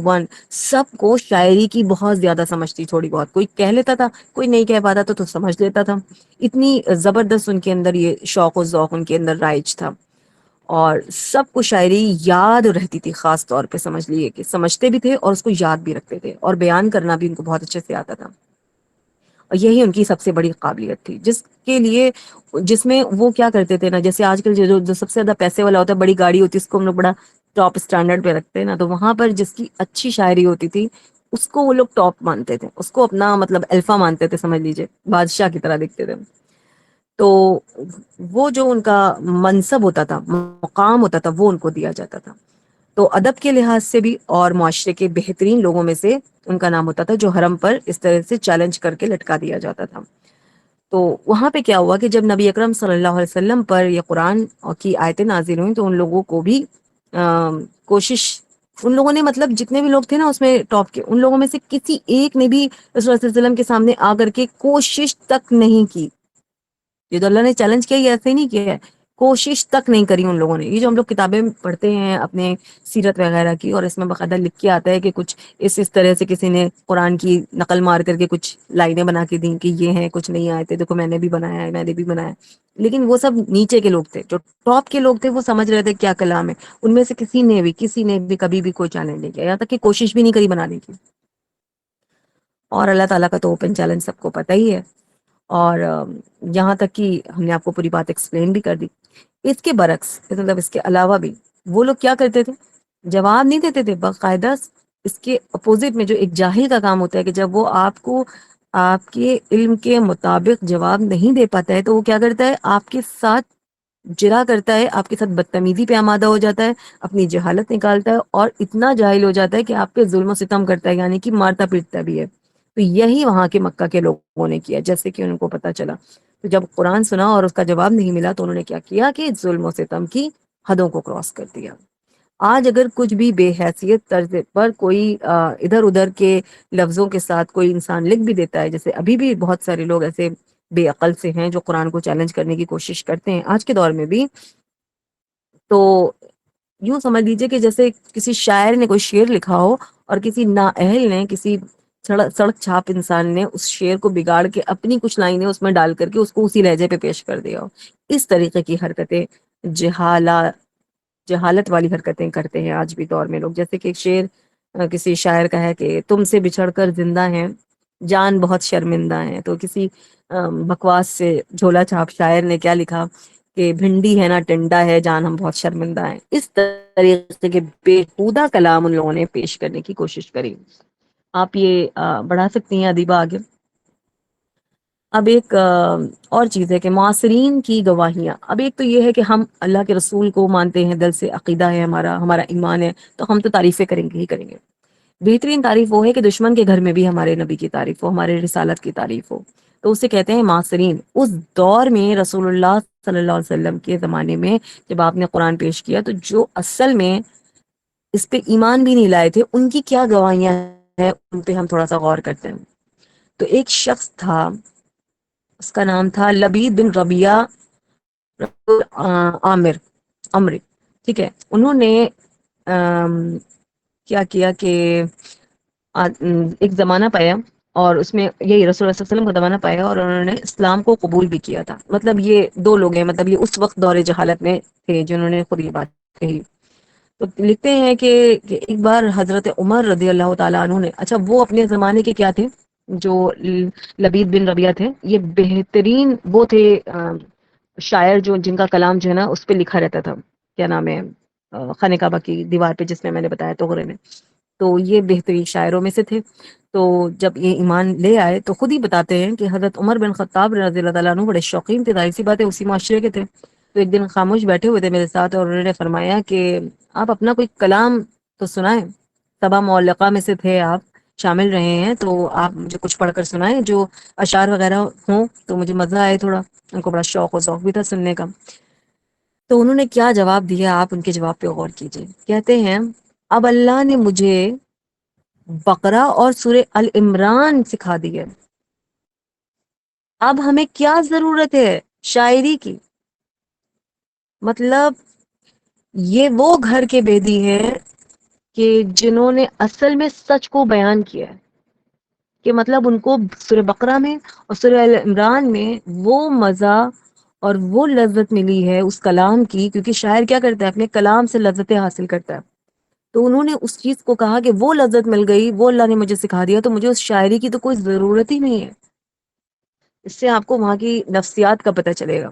[SPEAKER 1] ون، سب کو شاعری کی بہت زیادہ سمجھ تھی. تھوڑی بہت کوئی کہہ لیتا تھا، کوئی نہیں کہہ پاتا تو سمجھ لیتا تھا. اتنی زبردست ان کے اندر یہ شوق و ذوق ان کے اندر رائج تھا، اور سب کو شاعری یاد رہتی تھی. خاص طور پہ سمجھ لیے کہ سمجھتے بھی تھے اور اس کو یاد بھی رکھتے تھے، اور بیان کرنا بھی ان کو بہت اچھے سے آتا تھا. اور یہی ان کی سب سے بڑی قابلیت تھی، جس کے لیے، جس میں وہ کیا کرتے تھے نا، جیسے آج کل جو سب سے زیادہ پیسے والا ہوتا ہے، بڑی گاڑی ہوتی ہے، اس کو ہم لوگ بڑا ٹاپ اسٹینڈرڈ پہ رکھتے ہیں نا، تو وہاں پر جس کی اچھی شاعری ہوتی تھی اس کو وہ لوگ ٹاپ مانتے تھے، اس کو اپنا مطلب الفا مانتے تھے، سمجھ لیجئے بادشاہ کی طرح دیکھتے تھے. تو وہ جو ان کا منصب ہوتا تھا، مقام ہوتا تھا، وہ ان کو دیا جاتا تھا. تو ادب کے لحاظ سے بھی اور معاشرے کے بہترین لوگوں میں سے ان کا نام ہوتا تھا، جو حرم پر اس طرح سے چیلنج کر کے لٹکا دیا جاتا تھا. تو وہاں پہ کیا ہوا کہ جب نبی اکرم صلی اللہ علیہ وسلم پر یہ قرآن کی آیتیں نازل ہوئیں، تو ان لوگوں کو بھی کوشش، ان لوگوں نے مطلب جتنے بھی لوگ تھے نا اس میں ٹاپ کے، ان لوگوں میں سے کسی ایک نے بھی رسول اللہ صلی اللہ علیہ وسلم کے سامنے آ کر کے کوشش تک نہیں کی. یہ تو اللہ نے چیلنج کیا، یہ ایسے ہی نہیں کیا ہے، کوشش تک نہیں کری ان لوگوں نے. یہ جو ہم لوگ کتابیں پڑھتے ہیں اپنے سیرت وغیرہ کی، اور اس میں باقاعدہ لکھ کے آتا ہے کہ کچھ اس طرح سے کسی نے قرآن کی نقل مار کر کے کچھ لائنیں بنا کے دیں کہ یہ ہیں، کچھ نہیں آئے تھے، دیکھو میں نے بھی بنایا ہے، میں نے بھی بنایا ہے. لیکن وہ سب نیچے کے لوگ تھے. جو ٹاپ کے لوگ تھے وہ سمجھ رہے تھے کیا کلام ہے. ان میں سے کسی نے بھی کبھی بھی کوئی چیلنج نہیں کیا، یہاں تک کہ کوشش بھی نہیں کری بنانے کی. اور اللہ تعالیٰ کا تو اوپن چیلنج سب کو پتہ ہی ہے. اور یہاں تک کہ ہم نے آپ کو پوری بات ایکسپلین بھی کر دی. اس کے برعکس، مطلب اس کے علاوہ بھی وہ لوگ کیا کرتے تھے؟ جواب نہیں دیتے تھے باقاعدہ. اس کے اپوزٹ میں جو ایک جاہل کا کام ہوتا ہے کہ جب وہ آپ کو آپ کے علم کے مطابق جواب نہیں دے پاتا ہے تو وہ کیا کرتا ہے؟ آپ کے ساتھ جرا کرتا ہے، آپ کے ساتھ بدتمیزی پہ آمادہ ہو جاتا ہے، اپنی جہالت نکالتا ہے، اور اتنا جاہل ہو جاتا ہے کہ آپ پہ ظلم و ستم کرتا ہے، یعنی کہ مارتا پیٹتا بھی ہے. تو یہی وہاں کے مکہ کے لوگوں نے کیا. جیسے کہ ان کو پتا چلا تو جب قرآن سنا اور اس کا جواب نہیں ملا تو انہوں نے کیا کیا کہ ظلم و ستم کی حدوں کو کراس کر دیا. آج اگر کچھ بھی بے حیثیت طرز پر کوئی ادھر ادھر کے لفظوں کے ساتھ کوئی انسان لکھ بھی دیتا ہے، جیسے ابھی بھی بہت سارے لوگ ایسے بے عقل سے ہیں جو قرآن کو چیلنج کرنے کی کوشش کرتے ہیں آج کے دور میں بھی، تو یوں سمجھ لیجئے کہ جیسے کسی شاعر نے کوئی شعر لکھا ہو اور کسی نااہل نے، کسی سڑک چھاپ انسان نے اس شعر کو بگاڑ کے اپنی کچھ لائنیں اس میں ڈال کر کے اس کو اسی لہجے پہ پیش کر دیا ہو. اس طریقے کی حرکتیں، جہالت والی حرکتیں کرتے ہیں آج بھی دور میں لوگ. جیسے کہ ایک شعر کسی شاعر کا ہے کہ تم سے بچھڑ کر زندہ ہیں جان بہت شرمندہ ہیں. تو کسی بکواس سے جھولا چھاپ شاعر نے کیا لکھا کہ بھنڈی ہے نا ٹنڈا ہے جان ہم بہت شرمندہ ہیں. اس طریقے کے بےہودہ کلام ان لوگوں نے پیش کرنے کی کوشش کری. آپ یہ بڑھا سکتی ہیں ادیبہ آگے. اب ایک اور چیز ہے کہ معاصرین کی گواہیاں. اب ایک تو یہ ہے کہ ہم اللہ کے رسول کو مانتے ہیں، دل سے عقیدہ ہے، ہمارا ایمان ہے، تو ہم تو تعریفیں کریں گے ہی کریں گے. بہترین تعریف وہ ہے کہ دشمن کے گھر میں بھی ہمارے نبی کی تعریف ہو، ہمارے رسالت کی تعریف ہو. تو اسے کہتے ہیں معاصرین. اس دور میں رسول اللہ صلی اللہ علیہ وسلم کے زمانے میں جب آپ نے قرآن پیش کیا تو جو اصل میں اس پہ ایمان بھی نہیں لائے تھے ان کی کیا گواہیاں ہیں، ان پہ ہم تھوڑا سا غور کرتے ہیں. تو ایک شخص تھا، اس کا نام تھا لبید بن ربیعہ عامر عمرو. ٹھیک ہے. انہوں نے کیا کیا کہ ایک زمانہ پایا اور اس میں یہی رسول اللہ صلی اللہ علیہ وسلم کا زمانہ پایا اور انہوں نے اسلام کو قبول بھی کیا تھا. مطلب یہ دو لوگ ہیں، مطلب یہ اس وقت دور جہالت میں تھے جنہوں نے خود یہ بات کہی. تو لکھتے ہیں کہ ایک بار حضرت عمر رضی اللہ تعالیٰ عنہ نے، اچھا وہ اپنے زمانے کے کیا تھے جو لبید بن ربیعہ تھے، یہ بہترین وہ تھے شاعر جو جن کا کلام جو ہے نا اس پہ لکھا رہتا تھا. کیا نام ہے؟ خانہ کعبہ کی دیوار پہ جس میں نے بتایا توغرے میں. تو یہ بہترین شاعروں میں سے تھے. تو جب یہ ایمان لے آئے تو خود ہی بتاتے ہیں کہ حضرت عمر بن خطاب رضی اللہ تعالیٰ عنہ بڑے شوقین تھے، ظاہر سی بات ہے اسی معاشرے کے تھے. تو ایک دن خاموش بیٹھے ہوئے تھے میرے ساتھ اور انہوں نے فرمایا کہ آپ اپنا کوئی کلام تو سنائیں. سبا معلقہ میں سے تھے آپ، شامل رہے ہیں، تو آپ مجھے کچھ پڑھ کر سنائیں جو اشعار وغیرہ ہوں تو مجھے مزہ آئے تھوڑا. ان کو بڑا شوق و ذوق بھی تھا سننے کا. تو انہوں نے کیا جواب دیا، آپ ان کے جواب پہ غور کیجئے. کہتے ہیں اب اللہ نے مجھے بقرہ اور سورہ العمران سکھا دی ہے، اب ہمیں کیا ضرورت ہے شاعری کی. مطلب یہ وہ گھر کے بیدی ہیں کہ جنہوں نے اصل میں سچ کو بیان کیا ہے، کہ مطلب ان کو سورہ بقرہ میں اور سورہ ال عمران میں وہ مزہ اور وہ لذت ملی ہے اس کلام کی، کیونکہ شاعر کیا کرتا ہے اپنے کلام سے لذتیں حاصل کرتا ہے. تو انہوں نے اس چیز کو کہا کہ وہ لذت مل گئی، وہ اللہ نے مجھے سکھا دیا، تو مجھے اس شاعری کی تو کوئی ضرورت ہی نہیں ہے. اس سے آپ کو وہاں کی نفسیات کا پتہ چلے گا.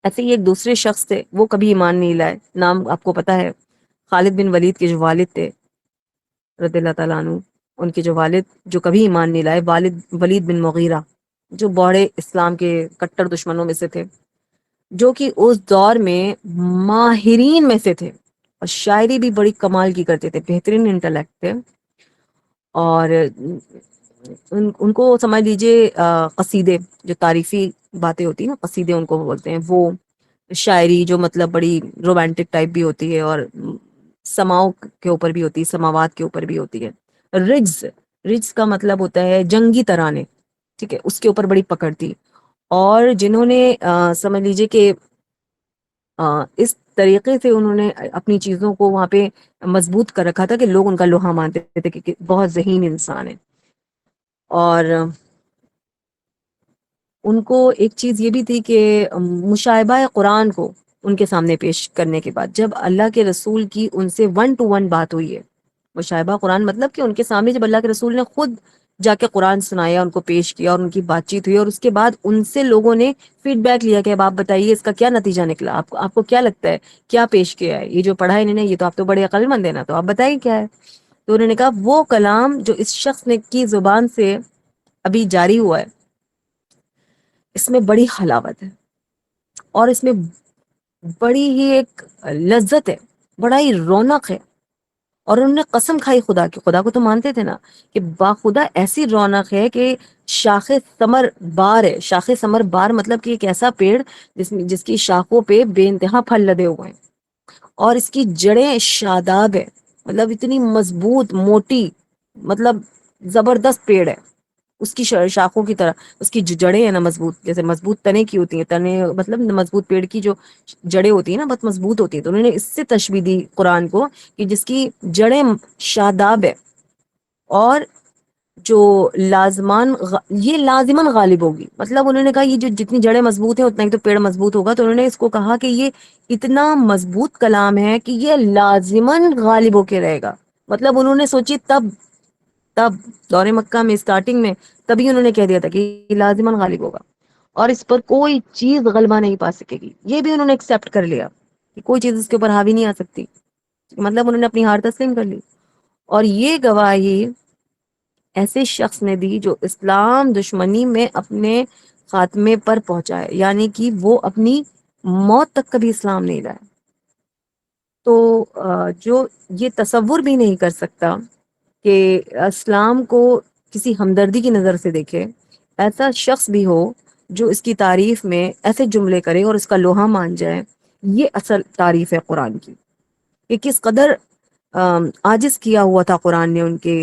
[SPEAKER 1] ایسے ہی ایک دوسرے شخص تھے، وہ کبھی ایمان نہیں لائے. نام آپ کو پتا ہے، خالد بن ولید کے جو والد تھے رضی اللہ تعالیٰ عنہ، ان کے جو والد جو کبھی ایمان نہیں لائے، والد ولید بن مغیرہ، جو بڑے اسلام کے کٹر دشمنوں میں سے تھے، جو کہ اس دور میں ماہرین میں سے تھے اور شاعری بھی بڑی کمال کی کرتے تھے، بہترین انٹلیکٹ تھے. اور ان کو سمجھ لیجئے قصیدے جو تعریفی باتیں ہوتی ہیں نا، قصیدے ان کو بولتے ہیں. وہ شاعری جو مطلب بڑی رومانٹک ٹائپ بھی ہوتی ہے اور سماؤں کے اوپر بھی ہوتی ہے، سماوات کے اوپر بھی ہوتی ہے. رجز کا مطلب ہوتا ہے جنگی ترانے. ٹھیک ہے، اس کے اوپر بڑی پکڑ تھی. اور جنہوں نے سمجھ لیجئے کہ اس طریقے سے انہوں نے اپنی چیزوں کو وہاں پہ مضبوط کر رکھا تھا کہ لوگ ان کا لوہا مانتے تھے کہ بہت ذہین انسان ہے. اور ان کو ایک چیز یہ بھی تھی کہ مشاہبہ قرآن کو ان کے سامنے پیش کرنے کے بعد جب اللہ کے رسول کی ان سے 1 to 1 بات ہوئی ہے. مشاہبہ قرآن مطلب کہ ان کے سامنے جب اللہ کے رسول نے خود جا کے قرآن سنایا، ان کو پیش کیا اور ان کی بات چیت ہوئی، اور اس کے بعد ان سے لوگوں نے فیڈ بیک لیا کہ اب آپ بتائیے اس کا کیا نتیجہ نکلا، آپ کو کیا لگتا ہے کیا پیش کیا ہے، یہ جو پڑھا ہے انہوں نے، یہ تو آپ تو بڑے عقل مند ہیں نا، تو آپ بتائیے کیا ہے. تو انہوں نے کہا وہ کلام جو اس شخص نے کی زبان سے ابھی جاری ہوا ہے، اس میں بڑی حلاوت ہے، اور اس میں بڑی ہی ایک لذت ہے، بڑا ہی رونق ہے. اور انہوں نے قسم کھائی خدا کی، خدا کو تو مانتے تھے نا، کہ باخدا ایسی رونق ہے کہ شاخ ثمر بار ہے. شاخ ثمر بار مطلب کہ ایک ایسا پیڑ جس کی شاخوں پہ بے انتہا پھل لدے ہوئے ہیں، اور اس کی جڑیں شاداب ہے، مطلب اتنی مضبوط موٹی، مطلب زبردست پیڑ ہے. اس کی شاخوں کی طرح اس کی جو جڑیں ہیں نا مضبوط، جیسے مضبوط تنے کی ہوتی ہیں، تنے مطلب مضبوط پیڑ کی جو جڑیں ہوتی ہیں نا بہت مضبوط ہوتی ہیں. تو انہوں نے اس سے تشبیہ دی قرآن کو کہ جس کی جڑیں شاداب ہے، اور جو یہ لازمن غالب ہوگی. مطلب انہوں نے کہا یہ جو جتنی جڑیں مضبوط ہیں اتنا ہی تو پیڑ مضبوط ہوگا. تو انہوں نے اس کو کہا کہ یہ اتنا مضبوط کلام ہے کہ یہ لازمن غالب ہو کے رہے گا. مطلب انہوں نے سوچی تب دور مکہ میں اسٹارٹنگ میں تبھی انہوں نے کہہ دیا تھا کہ یہ لازمن غالب ہوگا، اور اس پر کوئی چیز غلبہ نہیں پا سکے گی. یہ بھی انہوں نے ایکسپٹ کر لیا کہ کوئی چیز اس کے اوپر حاوی نہیں آ سکتی. مطلب انہوں نے اپنی ہار تسلیم کر لی. اور یہ گواہی ایسے شخص نے دی جو اسلام دشمنی میں اپنے خاتمے پر پہنچائے، یعنی کہ وہ اپنی موت تک کبھی اسلام نہیں لائے. تو جو یہ تصور بھی نہیں کر سکتا کہ اسلام کو کسی ہمدردی کی نظر سے دیکھے، ایسا شخص بھی ہو جو اس کی تعریف میں ایسے جملے کرے اور اس کا لوہا مان جائے، یہ اصل تعریف ہے قرآن کی. کہ کس قدر عاجز کیا ہوا تھا قرآن نے ان کے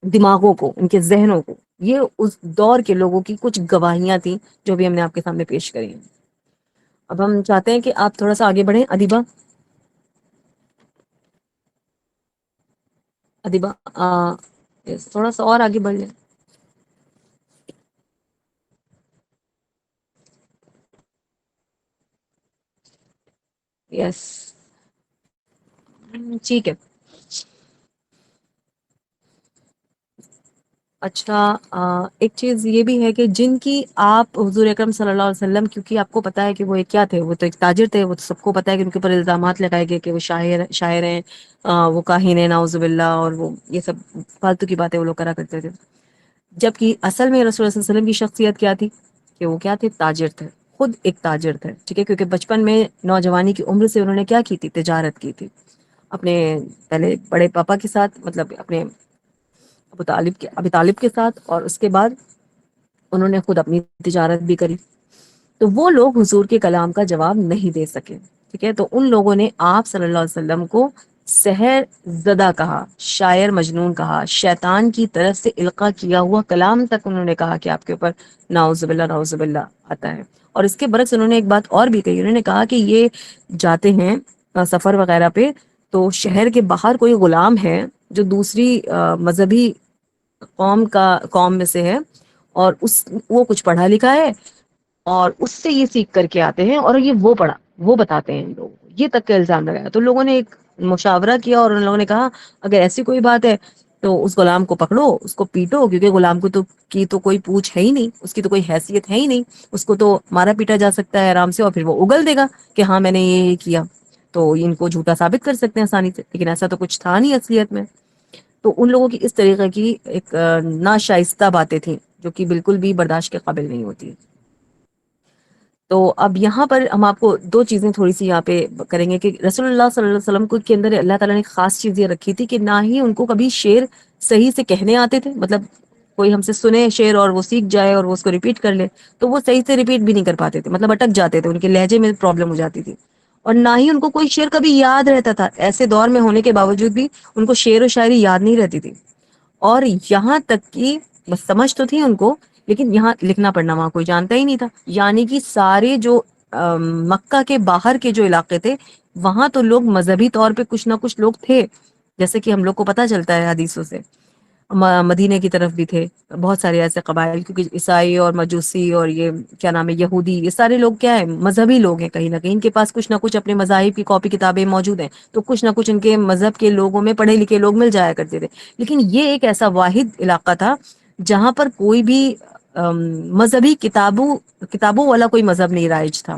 [SPEAKER 1] دماغوں کو، ان کے ذہنوں کو. یہ اس دور کے لوگوں کی کچھ گواہیاں تھیں جو بھی ہم نے آپ کے سامنے پیش کری ہیں. اب ہم چاہتے ہیں کہ آپ تھوڑا سا آگے بڑھیں. ادیبہ تھوڑا سا اور آگے بڑھ لیں. یس، ٹھیک ہے. اچھا، ایک چیز یہ بھی ہے کہ جن کی آپ حضور اکرم صلی اللہ علیہ وسلم، کیونکہ آپ کو پتا ہے کہ وہ ایک کیا تھے، وہ تو ایک تاجر تھے. وہ تو سب کو پتا ہے کہ ان کے اوپر الزامات لگائے گئے کہ وہ شاعر ہیں، وہ کاہن ہیں نعوذ باللہ، اور وہ یہ سب فالتو کی باتیں وہ لوگ کرا کرتے تھے. جبکہ اصل میں رسول اللہ صلی اللہ علیہ وسلم کی شخصیت کیا تھی کہ وہ کیا تھے؟ تاجر تھے. خود ایک تاجر تھے، ٹھیک ہے. کیونکہ بچپن میں نوجوانی کی عمر سے انہوں نے کیا کی تھی؟ تجارت کی تھی اپنے پہلے بڑے پاپا کے ساتھ، مطلب اپنے ابو طالب کے ساتھ، اور اس کے بعد انہوں نے خود اپنی تجارت بھی کری. تو وہ لوگ حضور کے کلام کا جواب نہیں دے سکے، ٹھیک ہے. تو ان لوگوں نے آپ صلی اللہ علیہ وسلم کو سحر زدہ کہا، شاعر مجنون کہا، شیطان کی طرف سے القا کیا ہوا کلام تک انہوں نے کہا کہ آپ کے اوپر نعوذ باللہ نعوذ باللہ آتا ہے. اور اس کے برعکس انہوں نے ایک بات اور بھی کہی. انہوں نے کہا کہ یہ جاتے ہیں سفر وغیرہ پہ، تو شہر کے باہر کوئی غلام ہے جو دوسری مذہبی قوم میں سے ہے، اور وہ کچھ پڑھا لکھا ہے، اور اس سے یہ سیکھ کر کے آتے ہیں، اور یہ وہ بتاتے ہیں لوگوں کو. یہ تک کا الزام لگایا. تو لوگوں نے ایک مشاورہ کیا، اور ان لوگوں نے کہا اگر ایسی کوئی بات ہے تو اس غلام کو پکڑو، اس کو پیٹو، کیونکہ غلام کو تو کوئی پوچھ ہے ہی نہیں، اس کی تو کوئی حیثیت ہے ہی نہیں، اس کو تو مارا پیٹا جا سکتا ہے آرام سے، اور پھر وہ اگل دے گا کہ ہاں میں نے یہ کیا. تو ان کو جھوٹا ثابت کر سکتے ہیں آسانی سے، لیکن ایسا تو کچھ تھا نہیں اصلیت میں. تو ان لوگوں کی اس طریقے کی ایک ناشائستہ باتیں تھیں جو کہ بالکل بھی برداشت کے قابل نہیں ہوتی. تو اب یہاں پر ہم آپ کو دو چیزیں تھوڑی سی یہاں پہ کریں گے کہ رسول اللہ صلی اللہ علیہ وسلم کو کے اندر اللہ تعالیٰ نے خاص چیز یہ رکھی تھی کہ نہ ہی ان کو کبھی شعر صحیح سے کہنے آتے تھے. مطلب کوئی ہم سے سنے شعر اور وہ سیکھ جائے اور وہ اس کو ریپیٹ کر لے، تو وہ صحیح سے ریپیٹ بھی نہیں کر پاتے تھے، مطلب اٹک جاتے تھے، ان کے لہجے میں پرابلم ہو جاتی تھی. اور نہ ہی ان کو کوئی شعر کبھی یاد رہتا تھا. ایسے دور میں ہونے کے باوجود بھی ان کو شعر و شاعری یاد نہیں رہتی تھی. اور یہاں تک کہ بس سمجھ تو تھی ان کو، لیکن یہاں لکھنا پڑھنا وہاں کوئی جانتا ہی نہیں تھا. یعنی کہ سارے جو مکہ کے باہر کے جو علاقے تھے وہاں تو لوگ مذہبی طور پہ کچھ نہ کچھ لوگ تھے، جیسے کہ ہم لوگ کو پتہ چلتا ہے حدیثوں سے، مدینے کی طرف بھی تھے بہت سارے ایسے قبائل، کیونکہ عیسائی اور مجوسی اور یہ کیا نام ہے یہودی، یہ سارے لوگ کیا ہے مذہبی لوگ ہیں، کہیں نہ کہیں ان کے پاس کچھ نہ کچھ اپنے مذاہب کی کاپی کتابیں موجود ہیں، تو کچھ نہ کچھ ان کے مذہب کے لوگوں میں پڑھے لکھے لوگ مل جایا کرتے تھے۔ لیکن یہ ایک ایسا واحد علاقہ تھا جہاں پر کوئی بھی مذہبی کتابوں والا کوئی مذہب نہیں رائج تھا،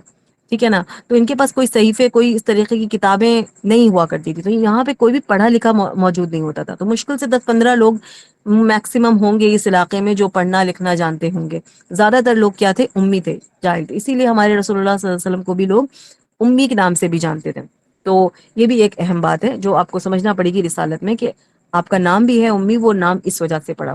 [SPEAKER 1] ٹھیک ہے نا، تو ان کے پاس کوئی صحیفے کوئی اس طریقے کی کتابیں نہیں ہوا کرتی تھی، تو یہاں پہ کوئی بھی پڑھا لکھا موجود نہیں ہوتا تھا، تو مشکل سے 10-15 لوگ میکسیمم ہوں گے اس علاقے میں جو پڑھنا لکھنا جانتے ہوں گے، زیادہ تر لوگ کیا تھے، امی تھے، جاہل تھے، اسی لیے ہمارے رسول اللہ صلی اللہ علیہ وسلم کو بھی لوگ امی کے نام سے بھی جانتے تھے۔ تو یہ بھی ایک اہم بات ہے جو آپ کو سمجھنا پڑے گی رسالت میں، کہ آپ کا نام بھی ہے امی، وہ نام اس وجہ سے پڑا۔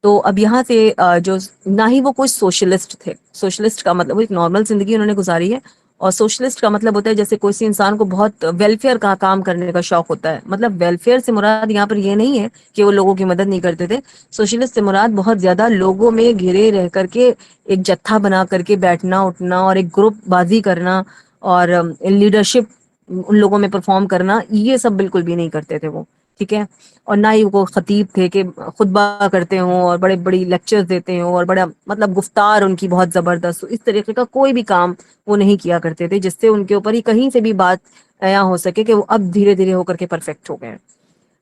[SPEAKER 1] تو اب یہاں سے جو نہ ہی وہ کوئی سوشلسٹ تھے، سوشلسٹ کا مطلب وہ ایک نارمل زندگی انہوں نے گزاری ہے، اور سوشلسٹ کا مطلب ہوتا ہے جیسے کوئی انسان کو بہت ویلفیئر کا کام کرنے کا شوق ہوتا ہے، مطلب ویلفیئر سے مراد یہاں پر یہ نہیں ہے کہ وہ لوگوں کی مدد نہیں کرتے تھے، سوشلسٹ سے مراد بہت زیادہ لوگوں میں گھرے رہ کر کے ایک جتھا بنا کر کے بیٹھنا اٹھنا اور ایک گروپ بازی کرنا اور لیڈرشپ ان لوگوں میں پرفارم کرنا، یہ سب بالکل بھی نہیں کرتے تھے وہ، ٹھیک ہے، اور نہ ہی وہ خطیب تھے کہ خطبہ کرتے ہوں اور بڑے بڑی لیکچرز دیتے ہوں اور بڑا مطلب گفتار ان کی بہت زبردست، اس طریقے کا کوئی بھی کام وہ نہیں کیا کرتے تھے جس سے ان کے اوپر ہی کہیں سے بھی بات عیاں ہو سکے کہ وہ اب دھیرے دھیرے ہو کر کے پرفیکٹ ہو گئے ہیں۔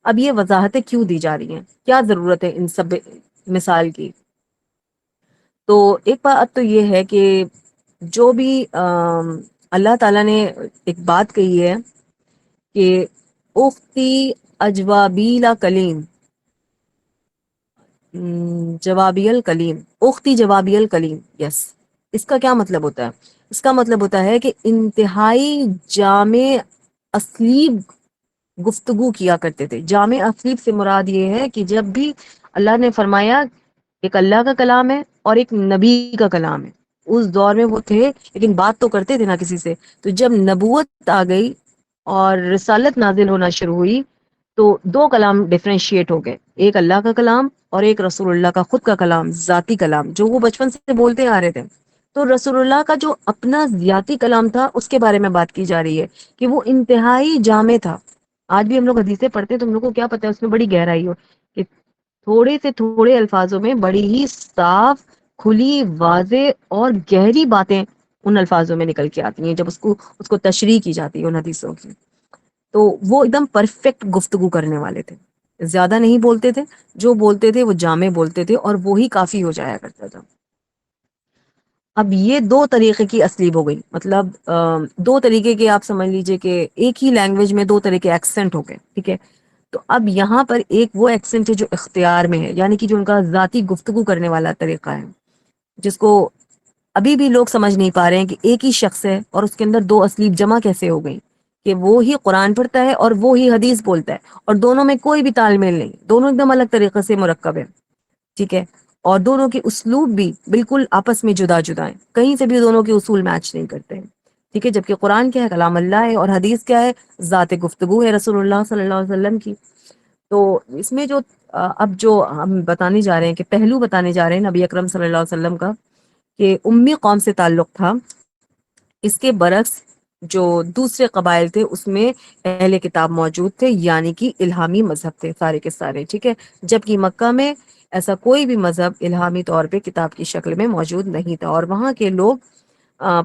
[SPEAKER 1] اب یہ وضاحتیں کیوں دی جا رہی ہیں، کیا ضرورت ہے ان سب مثال کی؟ تو ایک بات تو یہ ہے کہ جو بھی اللہ تعالیٰ نے ایک بات کہی ہے کہ اختی اجوابیلا کلیم، جوابی الکلیم، اختی جوابی الکلیم، یس، اس کا کیا مطلب ہوتا ہے؟ اس کا مطلب ہوتا ہے کہ انتہائی جامع اسلیب گفتگو کیا کرتے تھے۔ جامع اسلیب سے مراد یہ ہے کہ جب بھی اللہ نے فرمایا ایک اللہ کا کلام ہے اور ایک نبی کا کلام ہے، اس دور میں وہ تھے لیکن بات تو کرتے تھے نا کسی سے، تو جب نبوت آ گئی اور رسالت نازل ہونا شروع ہوئی تو دو کلام ڈیفرینشیٹ ہو گئے، ایک اللہ کا کلام اور ایک رسول اللہ کا خود کا کلام، ذاتی کلام جو وہ بچپن سے بولتے آ رہے تھے۔ تو رسول اللہ کا جو اپنا ذاتی کلام تھا اس کے بارے میں بات کی جا رہی ہے کہ وہ انتہائی جامع تھا۔ آج بھی ہم لوگ حدیثیں پڑھتے ہیں تو ہم لوگ کو کیا پتہ ہے اس میں بڑی گہرائی ہو، کہ تھوڑے سے تھوڑے الفاظوں میں بڑی ہی صاف کھلی واضح اور گہری باتیں ان الفاظوں میں نکل کے آتی ہیں جب اس کو تشریح کی جاتی ہے ان حدیثوں کی۔ تو وہ ایک دم پرفیکٹ گفتگو کرنے والے تھے، زیادہ نہیں بولتے تھے، جو بولتے تھے وہ جامع بولتے تھے اور وہی کافی ہو جایا کرتا تھا۔ اب یہ دو طریقے کی اسلیب ہو گئی، مطلب دو طریقے کے، آپ سمجھ لیجئے کہ ایک ہی لینگویج میں دو طرح کے ایکسنٹ ہو گئے، ٹھیک ہے۔ تو اب یہاں پر ایک وہ ایکسنٹ ہے جو اختیار میں ہے، یعنی کہ جو ان کا ذاتی گفتگو کرنے والا طریقہ ہے، جس کو ابھی بھی لوگ سمجھ نہیں پا رہے ہیں کہ ایک ہی شخص ہے اور اس کے اندر دو اسلیب جمع کیسے ہو گئی، کہ وہ ہی قرآن پڑھتا ہے اور وہ ہی حدیث بولتا ہے، اور دونوں میں کوئی بھی تال میل نہیں، دونوں ایک دم الگ طریقے سے مرکب ہے، ٹھیک ہے، اور دونوں کے اسلوب بھی بالکل آپس میں جدا جدا ہیں، کہیں سے بھی دونوں کے اصول میچ نہیں کرتے ہیں، ٹھیک ہے، جبکہ قرآن کیا ہے، کلام اللہ ہے، اور حدیث کیا ہے، ذات گفتگو ہے رسول اللہ صلی اللہ علیہ وسلم کی۔ تو اس میں جو اب جو ہم بتانے جا رہے ہیں، کہ پہلو بتانے جا رہے ہیں نبی اکرم صلی اللہ علیہ وسلم کا، کہ امی قوم سے تعلق تھا، اس کے برعکس جو دوسرے قبائل تھے اس میں اہل کتاب موجود تھے، یعنی کہ الہامی مذہب تھے سارے کے سارے، ٹھیک ہے، جبکہ مکہ میں ایسا کوئی بھی مذہب الہامی طور پہ کتاب کی شکل میں موجود نہیں تھا، اور وہاں کے لوگ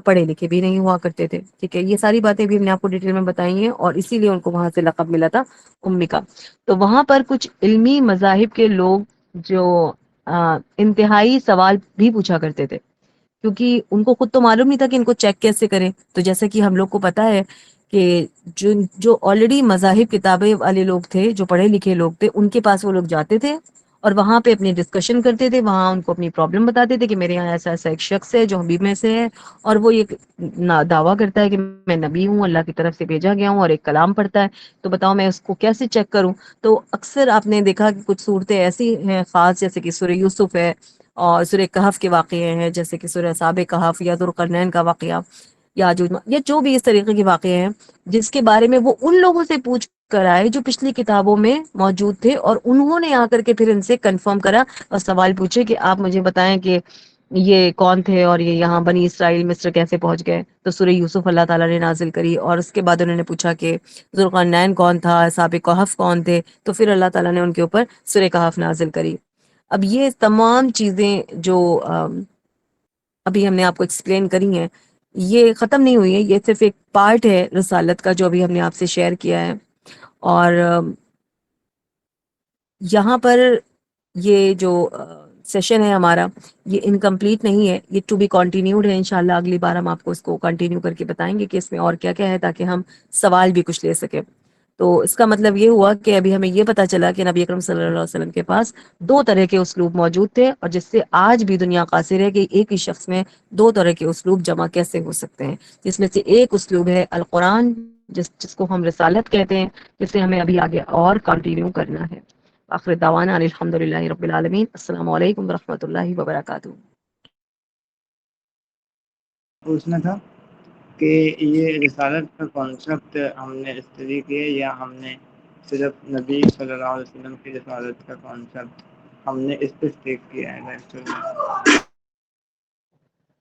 [SPEAKER 1] پڑھے لکھے بھی نہیں ہوا کرتے تھے، ٹھیک ہے، یہ ساری باتیں بھی ہم نے آپ کو ڈیٹیل میں بتائی ہیں، اور اسی لیے ان کو وہاں سے لقب ملا تھا امی کا۔ تو وہاں پر کچھ علمی مذاہب کے لوگ جو انتہائی سوال بھی پوچھا کرتے تھے، کیونکہ ان کو خود تو معلوم نہیں تھا کہ ان کو چیک کیسے کریں، تو جیسے کہ ہم لوگ کو پتا ہے کہ جو آلریڈی مذاہب کتابیں والے لوگ تھے، جو پڑھے لکھے لوگ تھے، ان کے پاس وہ لوگ جاتے تھے اور وہاں پہ اپنی ڈسکشن کرتے تھے، وہاں ان کو اپنی پرابلم بتاتے تھے کہ میرے یہاں ایسا ایسا ایک شخص ہے جو حبیب میں سے ہے، اور وہ یہ دعویٰ کرتا ہے کہ میں نبی ہوں، اللہ کی طرف سے بھیجا گیا ہوں، اور ایک کلام پڑھتا ہے، تو بتاؤ میں اس کو کیسے چیک کروں؟ تو اکثر آپ نے دیکھا کہ کچھ صورتیں ایسی ہیں خاص، جیسے کہ سورہ یوسف ہے، اور سورہ کہف کے واقعے ہیں، جیسے کہ سورہ اصحاب کہف یا ذوالقرنین کا واقعہ، یا جو بھی اس طریقے کے واقعے ہیں، جس کے بارے میں وہ ان لوگوں سے پوچھ کر آئے جو پچھلی کتابوں میں موجود تھے، اور انہوں نے آ کر کے پھر ان سے کنفرم کرا اور سوال پوچھے کہ آپ مجھے بتائیں کہ یہ کون تھے اور یہ یہاں بنی اسرائیل مصر کیسے پہنچ گئے، تو سورہ یوسف اللہ تعالیٰ نے نازل کری، اور اس کے بعد انہوں نے پوچھا کہ ذوالقرنین کون تھا، اصحاب کہف کون تھے، تو پھر اللہ تعالیٰ نے ان کے اوپر سورہ کہف نازل کری۔ اب یہ تمام چیزیں جو ابھی ہم نے آپ کو ایکسپلین کری ہیں، یہ ختم نہیں ہوئی ہے، یہ صرف ایک پارٹ ہے رسالت کا جو ابھی ہم نے آپ سے شیئر کیا ہے۔ اور یہاں پر یہ جو سیشن ہے ہمارا، یہ انکمپلیٹ نہیں ہے، یہ ٹو بی کنٹینیوڈ ہے، انشاءاللہ اگلی بار ہم آپ کو اس کو کنٹینیو کر کے بتائیں گے کہ اس میں اور کیا کیا ہے، تاکہ ہم سوال بھی کچھ لے سکیں۔ تو اس کا مطلب یہ ہوا کہ ابھی ہمیں یہ پتا چلا کہ نبی اکرم صلی اللہ علیہ وسلم کے پاس دو طرح کے اسلوب موجود تھے، اور جس سے آج بھی دنیا قاصر ہے کہ ایک ہی شخص میں دو طرح کے اسلوب جمع کیسے ہو سکتے ہیں۔ جس میں سے ایک اسلوب ہے القرآن، جس کو ہم رسالت کہتے ہیں، جسے ہمیں ابھی آگے اور کنٹینیو کرنا ہے۔ آخر دعوانا الحمد للہ رب العالمین۔ السلام علیکم ورحمۃ اللہ وبرکاتہ۔
[SPEAKER 2] پوچھنا تھا کہ یہ رسالت کا کانسیپٹ ہم نے اسٹڈی کیا یا ہم نے صرف نبی صلی اللہ علیہ وسلم کی رسالت کا کانسیپٹ ہم نے اس پہ اسٹیک کیا ہے ایکچولی؟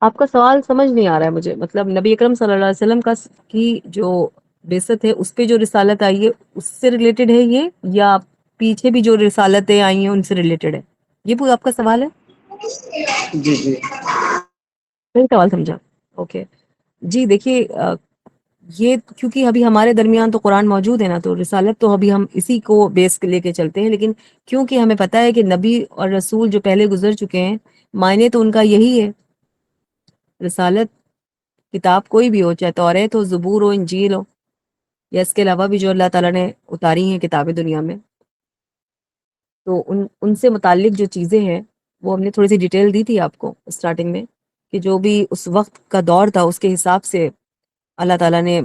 [SPEAKER 1] آپ کا سوال سمجھ نہیں آ رہا ہے مجھے، مطلب نبی اکرم صلی اللہ علیہ وسلم کی جو بعثت ہے اس پہ جو رسالت آئی ہے اس سے ریلیٹڈ ہے یہ، یا پیچھے بھی جو رسالتیں آئی ہیں ان سے ریلیٹڈ ہے؟ یہ پورا آپ کا سوال ہے؟
[SPEAKER 2] جی جی
[SPEAKER 1] صحیح سوال سمجھا، اوکے جی۔ دیکھیے یہ کیونکہ ابھی ہمارے درمیان تو قرآن موجود ہے نا، تو رسالت تو ابھی ہم اسی کو بیس لے کے چلتے ہیں، لیکن کیونکہ ہمیں پتہ ہے کہ نبی اور رسول جو پہلے گزر چکے ہیں، معنی تو ان کا یہی ہے۔ رسالت کتاب کوئی بھی ہو، چاہے توریت ہو، زبور ہو، انجیل ہو، یا اس کے علاوہ بھی جو اللہ تعالیٰ نے اتاری ہیں کتابیں دنیا میں، تو ان سے متعلق جو چیزیں ہیں وہ ہم نے تھوڑی سی ڈیٹیل دی تھی آپ کو اسٹارٹنگ میں، کہ جو بھی اس وقت کا دور تھا اس کے حساب سے اللہ تعالیٰ نے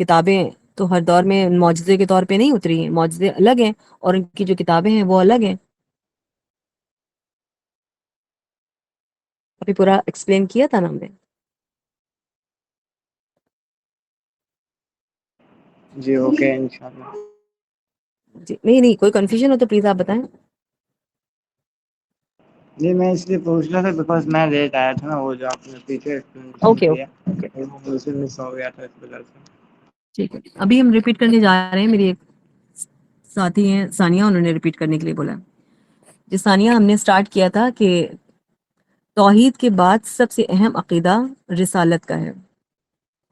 [SPEAKER 1] کتابیں تو ہر دور میں معجزے کے طور پہ نہیں اتری ہیں، معجزے الگ ہیں اور ان کی جو کتابیں ہیں وہ الگ ہیں۔ ابھی پورا ایکسپلین کیا تھا نا ہم نے؟
[SPEAKER 2] جی اوکے انشاءاللہ۔
[SPEAKER 1] جی نہیں نہیں، کوئی کنفیوژن ہو تو پلیز آپ بتائیں۔
[SPEAKER 2] جی میں اس لیے پوچھ رہا تھا بیکاز میں لیٹ آیا تھا نا، وہ جو آپ نے پیچھے ایکسپلینیشن
[SPEAKER 1] اوکے
[SPEAKER 2] کیا
[SPEAKER 1] اوکے،
[SPEAKER 2] وہ مجھ سے مس ہو گیا تھا اس وجہ سے۔
[SPEAKER 1] ٹھیک ہے، ابھی ہم ریپیٹ کرنے جا رہے ہیں۔ میری ایک ساتھی ہیں ثانیہ، انہوں نے ریپیٹ کرنے کے لیے بولا۔ جس ثانیہ ہم نے سٹارٹ کیا تھا کہ توحید کے بعد سب سے اہم عقیدہ رسالت کا ہے،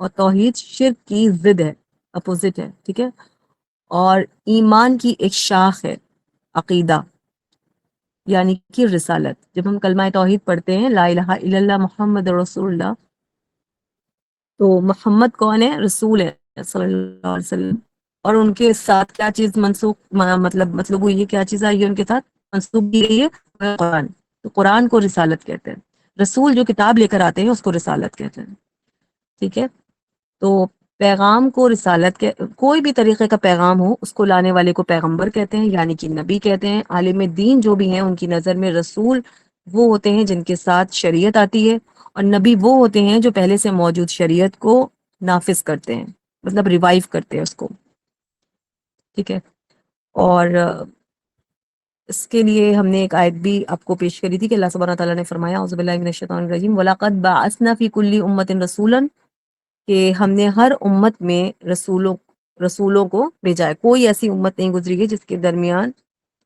[SPEAKER 1] اور توحید شرک کی ضد ہے، اپوزٹ ہے، ٹھیک ہے، اور ایمان کی ایک شاخ ہے عقیدہ، یعنی کہ رسالت۔ جب ہم کلمہ توحید پڑھتے ہیں لا الہ الا اللہ محمد رسول اللہ، تو محمد کون ہے؟ رسول ہے صلی اللہ علیہ وسلم، اور ان کے ساتھ کیا چیز منسوخ مطلب ہوئی ہے، کیا چیز آئی ہے ان کے ساتھ منسوخ کی گئی ہے؟ قرآن۔ تو قرآن کو رسالت کہتے ہیں، رسول جو کتاب لے کر آتے ہیں اس کو رسالت کہتے ہیں، ٹھیک ہے۔ تو پیغام کو رسالت کے، کوئی بھی طریقے کا پیغام ہو اس کو لانے والے کو پیغمبر کہتے ہیں، یعنی کہ نبی کہتے ہیں۔ عالم دین جو بھی ہیں ان کی نظر میں رسول وہ ہوتے ہیں جن کے ساتھ شریعت آتی ہے، اور نبی وہ ہوتے ہیں جو پہلے سے موجود شریعت کو نافذ کرتے ہیں، مطلب ریوائیو کرتے ہیں اس کو، ٹھیک ہے۔ اور اس کے لیے ہم نے ایک آیت بھی آپ کو پیش کری تھی کہ اللہ سبحانہ تعالیٰ نے فرمایا اعوذ باللہ من الشیطان الرجیم وَلَقَدْ بَعَثْنَا فِي كُلِّ أُمَّةٍ رَسُولًا، کہ ہم نے ہر امت میں رسولوں کو بھیجا ہے۔ کوئی ایسی امت نہیں گزری ہے جس کے درمیان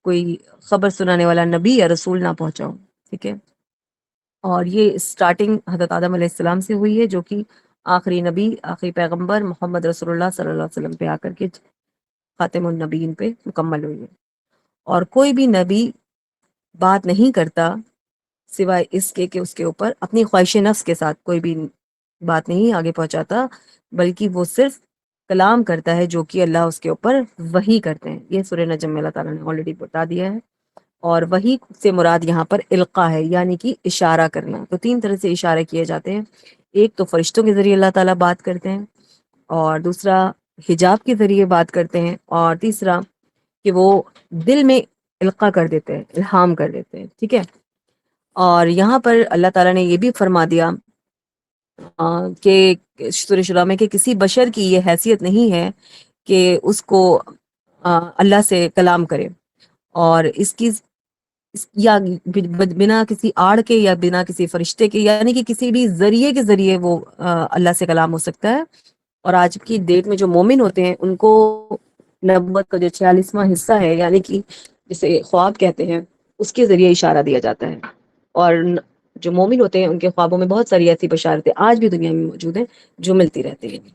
[SPEAKER 1] کوئی خبر سنانے والا نبی یا رسول نہ پہنچا ہو، ٹھیک ہے۔ اور یہ سٹارٹنگ حضرت آدم علیہ السلام سے ہوئی ہے، جو کہ آخری نبی، آخری پیغمبر محمد رسول اللہ صلی اللہ علیہ وسلم پہ آ کر کے خاتم النبیین پہ مکمل ہوئی ہے۔ اور کوئی بھی نبی بات نہیں کرتا سوائے اس کے کہ اس کے اوپر اپنی خواہش نفس کے ساتھ کوئی بھی بات نہیں آگے پہنچاتا، بلکہ وہ صرف کلام کرتا ہے جو کہ اللہ اس کے اوپر وحی کرتے ہیں۔ یہ سورہ نجم میں اللہ تعالیٰ نے آلریڈی بتا دیا ہے۔ اور وحی سے مراد یہاں پر القاء ہے، یعنی کہ اشارہ کرنا۔ تو تین طرح سے اشارے کیے جاتے ہیں، ایک تو فرشتوں کے ذریعے اللہ تعالیٰ بات کرتے ہیں، اور دوسرا حجاب کے ذریعے بات کرتے ہیں، اور تیسرا کہ وہ دل میں القاء کر دیتے ہیں، الہام کر دیتے ہیں، ٹھیک ہے۔ اور یہاں پر اللہ تعالیٰ نے یہ بھی فرما دیا کہ سورہ شورى میں کہ کسی بشر کی یہ حیثیت نہیں ہے کہ اس کو اللہ سے کلام کرے، اور اس کی یا بنا کسی آڑ کے یا بنا کسی فرشتے کے، یعنی کہ کسی بھی ذریعے کے ذریعے وہ اللہ سے کلام ہو سکتا ہے. اور آج کی ڈیٹ میں جو مومن ہوتے ہیں ان کو نبوت کا جو 46واں حصہ ہے، یعنی کہ جسے خواب کہتے ہیں، اس کے ذریعے اشارہ دیا جاتا ہے. اور جو مومن ہوتے ہیں ان کے خوابوں میں بہت ساری ایسی بشارتیں آج بھی دنیا میں موجود ہیں جو ملتی رہتی ہیں.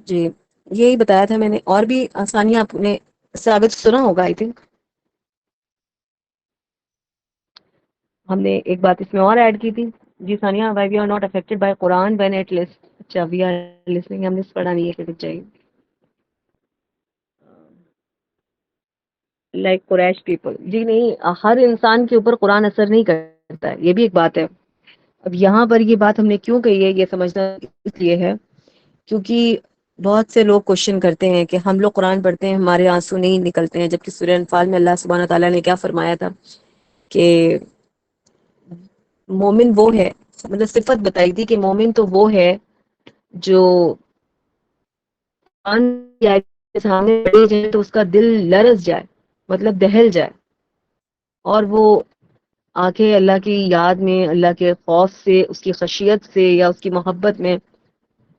[SPEAKER 1] جی یہی بتایا تھا میں نے. اور بھی آسانیاں آپ نے ثابت سنا ہوگا آئی تھنک. ہم نے ایک بات اس میں اور ایڈ کی تھی. جی Sania, why we are not affected by Quran when it list. اچھا وی آر لسننگ، ہم نے پڑھا نہیں ہے کہ چاہیے لائک قریش پیپل. جی نہیں، ہر انسان کے اوپر قرآن اثر نہیں کرتا ہے، یہ بھی ایک بات ہے. اب یہاں پر یہ بات ہم نے کیوں کہی ہے، یہ سمجھنا اس لیے ہے کیونکہ بہت سے لوگ کوشچن کرتے ہیں کہ ہم لوگ قرآن پڑھتے ہیں ہمارے آنسو نہیں نکلتے ہیں، جبکہ سورہ انفال میں اللہ سبحانہ تعالیٰ نے کیا فرمایا تھا کہ مومن وہ ہے، مطلب صفت بتائی تھی کہ مومن تو وہ ہے جو قرآن کی آیت کے سامنے پڑھی جائے تو اس کا دل لرز جائے، مطلب دہل جائے، اور وہ آنکھیں اللہ کی یاد میں، اللہ کے خوف سے، اس کی خشیت سے یا اس کی محبت میں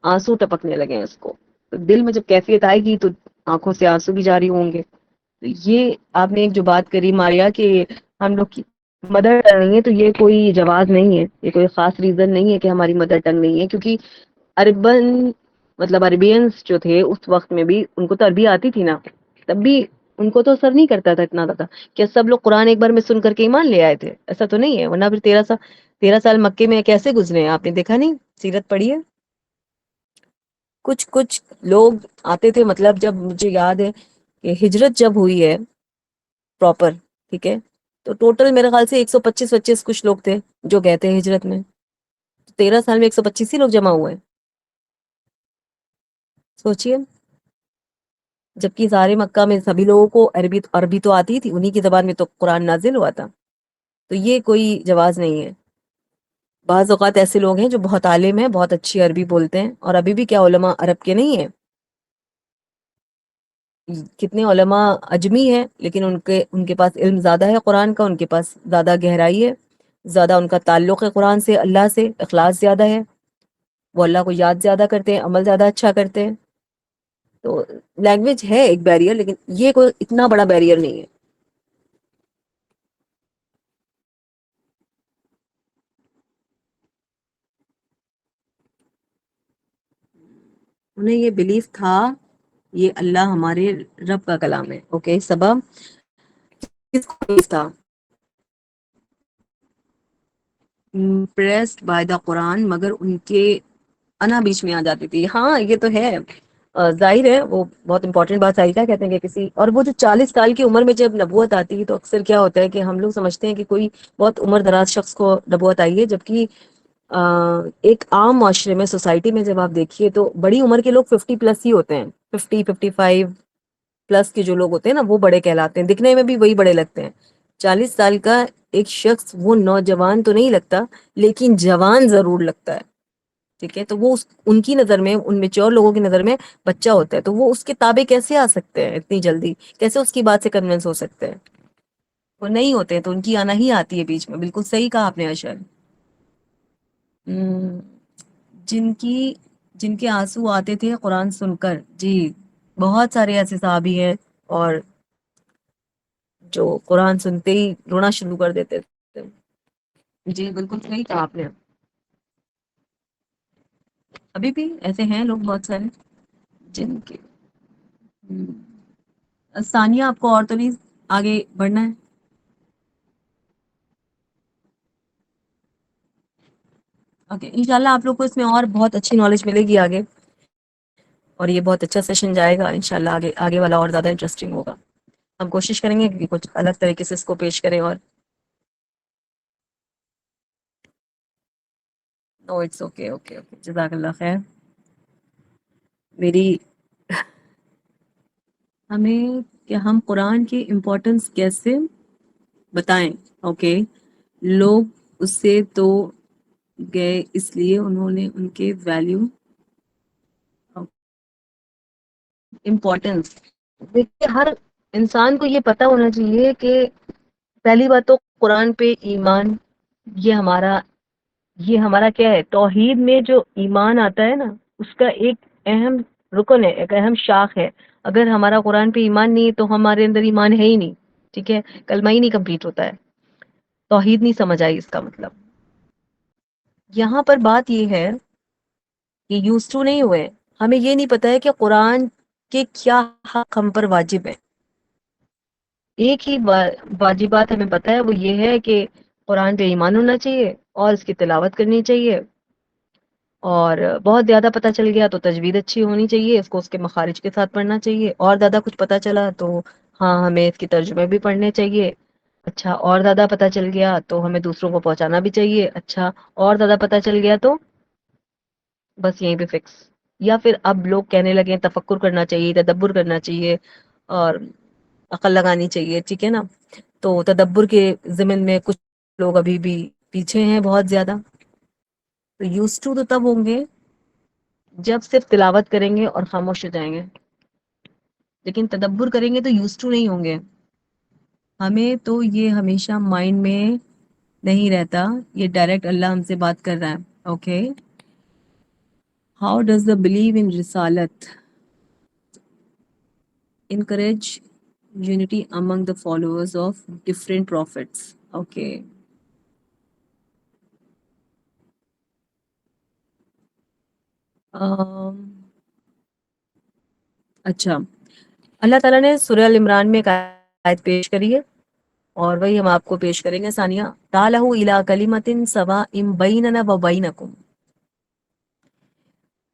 [SPEAKER 1] آنسو ٹپکنے لگے ہیں اس کو. تو دل میں جب کیفیت آئے گی تو آنکھوں سے آنسو بھی جاری ہوں گے. تو یہ آپ نے ایک جو بات کری ماریا کہ ہم لوگ کی مدر ٹنگ نہیں ہے، تو یہ کوئی جواز نہیں ہے، یہ کوئی خاص ریزن نہیں ہے کہ ہماری مدر ٹنگ نہیں ہے. کیونکہ اربن مطلب عربینس جو تھے اس وقت میں بھی ان کو تو عربی آتی تھی نا، تب بھی ان کو تو اثر نہیں کرتا تھا اتنا زیادہ. کیا سب لوگ قرآن ایک بار میں سن کر کے ایمان لے آئے تھے؟ ایسا تو نہیں ہے. ورنہ پھر 13 سال مکے میں کیسے گزرے ہیں؟ آپ نے دیکھا نہیں، سیرت پڑھی ہے. کچھ کچھ لوگ آتے تھے، مطلب جب مجھے یاد ہے کہ ہجرت جب ہوئی ہے پراپر، ٹھیک ہے، تو ٹوٹل میرے خیال سے 125 کچھ لوگ تھے جو گئے تھے ہجرت میں. 13 سال میں 125 ہی لوگ جمع ہوئے ہیں. سوچئے. جبکہ سارے مکہ میں سبھی لوگوں کو عربی تو آتی تھی، انہی کی زبان میں تو قرآن نازل ہوا تھا. تو یہ کوئی جواز نہیں ہے. بعض اوقات ایسے لوگ ہیں جو بہت عالم ہیں، بہت اچھی عربی بولتے ہیں، اور ابھی بھی کیا علماء عرب کے نہیں ہیں؟ کتنے علماء اجمی ہیں، لیکن ان کے پاس علم زیادہ ہے قرآن کا، ان کے پاس زیادہ گہرائی ہے، زیادہ ان کا تعلق ہے قرآن سے، اللہ سے اخلاص زیادہ ہے، وہ اللہ کو یاد زیادہ کرتے ہیں، عمل زیادہ اچھا کرتے ہیں. تو لینگویج ہے ایک بیریئر، لیکن یہ کوئی اتنا بڑا بیریئر نہیں ہے. انہیں یہ بلیف تھا یہ اللہ ہمارے رب کا کلام ہے. اوکے، سبب کس کو belief تھا؟ impressed by the قرآن، مگر ان کے انا بیچ میں آ جاتی تھی. ہاں یہ تو ہے، ظاہر ہے. وہ بہت امپورٹنٹ بات آئی، کیا کہتے ہیں کہ کسی اور وہ جو 40 سال کی عمر میں جب نبوت آتی ہے تو اکثر کیا ہوتا ہے کہ ہم لوگ سمجھتے ہیں کہ کوئی بہت عمر دراز شخص کو نبوت آئی ہے، جبکہ ایک عام معاشرے میں، سوسائٹی میں جب آپ دیکھیے تو بڑی عمر کے لوگ 50 پلس ہی ہوتے ہیں. 50 55 پلس کے جو لوگ ہوتے ہیں نا وہ بڑے کہلاتے ہیں، دکھنے میں بھی وہی بڑے لگتے ہیں. 40 سال کا ایک شخص وہ نوجوان تو نہیں لگتا، لیکن جوان ضرور لگتا ہے. ٹھیک ہے، تو وہ ان کی نظر میں، ان میچور لوگوں کی نظر میں بچہ ہوتا ہے. تو وہ اس کے تابع کیسے آ سکتے ہیں اتنی جلدی؟ کیسے اس کی بات سے کنونس ہو سکتے ہیں؟ وہ نہیں ہوتے ہیں، تو ان کی آنا ہی آتی ہے بیچ میں. بالکل صحیح کہا آپ نے اشر. ہم، جن کے آنسو آتے تھے قرآن سن کر. جی بہت سارے ایسے صحابی ہیں اور جو قرآن سنتے ہی رونا شروع کر دیتے تھے. جی بالکل صحیح کہا آپ نے. ابھی بھی ایسے ہیں لوگ بہت سارے جن کے ثانیہ آپ کو اور تو نہیں آگے بڑھنا ہے؟ اوکے، انشاءاللہ آپ لوگ کو اس میں اور بہت اچھی نالج ملے گی آگے، اور یہ بہت اچھا سیشن جائے گا انشاءاللہ. آگے والا اور زیادہ انٹرسٹنگ ہوگا. ہم کوشش کریں گے کہ کچھ الگ طریقے سے اس کو پیش کریں. اور نو اٹس اوکے، اوکے اوکے، جزاک اللہ خیر. میری ہمیں کہ ہم قرآن کی امپورٹنس کیسے بتائیں. اوکے، لوگ اس سے تو گئے اس لیے انہوں نے ان کے ویلیو امپورٹنس. دیکھیے ہر انسان کو یہ پتہ ہونا چاہیے کہ پہلی بات تو قرآن پہ ایمان یہ ہمارا کیا ہے، توحید میں جو ایمان آتا ہے نا اس کا ایک اہم رکن ہے، ایک اہم شاخ ہے. اگر ہمارا قرآن پہ ایمان نہیں ہے تو ہمارے اندر ایمان ہے ہی نہیں. ٹھیک ہے، کلمہ ہی نہیں کمپلیٹ ہوتا ہے، توحید نہیں سمجھ آئی اس کا مطلب. یہاں پر بات یہ ہے کہ یوز ٹو نہیں ہوئے، ہمیں یہ نہیں پتا ہے کہ قرآن کے کیا حق ہم پر واجب ہے. ایک ہی واجبات ہمیں پتا ہے، وہ یہ ہے کہ قرآن پہ ایمان ہونا چاہیے اور اس کی تلاوت کرنی چاہیے، اور بہت زیادہ پتہ چل گیا تو تجوید اچھی ہونی چاہیے، اس کو اس کے مخارج کے ساتھ پڑھنا چاہیے، اور زیادہ کچھ پتہ چلا تو ہاں ہمیں اس کی ترجمے بھی پڑھنے چاہیے. اچھا اور زیادہ پتہ چل گیا تو ہمیں دوسروں کو پہنچانا بھی چاہیے. اچھا اور زیادہ پتہ چل گیا تو بس یہیں پہ فکس. یا پھر اب لوگ کہنے لگے تفکر کرنا چاہیے، تدبر کرنا چاہیے اور عقل لگانی چاہیے. ٹھیک ہے نا، تو تدبر کے ضمن میں کچھ لوگ ابھی بھی پیچھے ہیں بہت زیادہ. تو یوز ٹو تو تب ہوں گے جب صرف تلاوت کریں گے اور خاموش ہو جائیں گے، لیکن تدبر کریں گے تو یوز ٹو نہیں ہوں گے. ہمیں تو یہ ہمیشہ مائنڈ میں نہیں رہتا، یہ ڈائریکٹ اللہ ہم سے بات کر رہا ہے. Okay, how does the believe in رسالت encourage unity among the followers of different prophets. Okay. اچھا، اللہ تعالیٰ نے سورہ العمران میں ایک آیت پیش کری ہے اور وہی ہم آپ کو پیش کریں گے. ثانیہ تعالوا الی کلمۃ سواء بیننا و بینکم.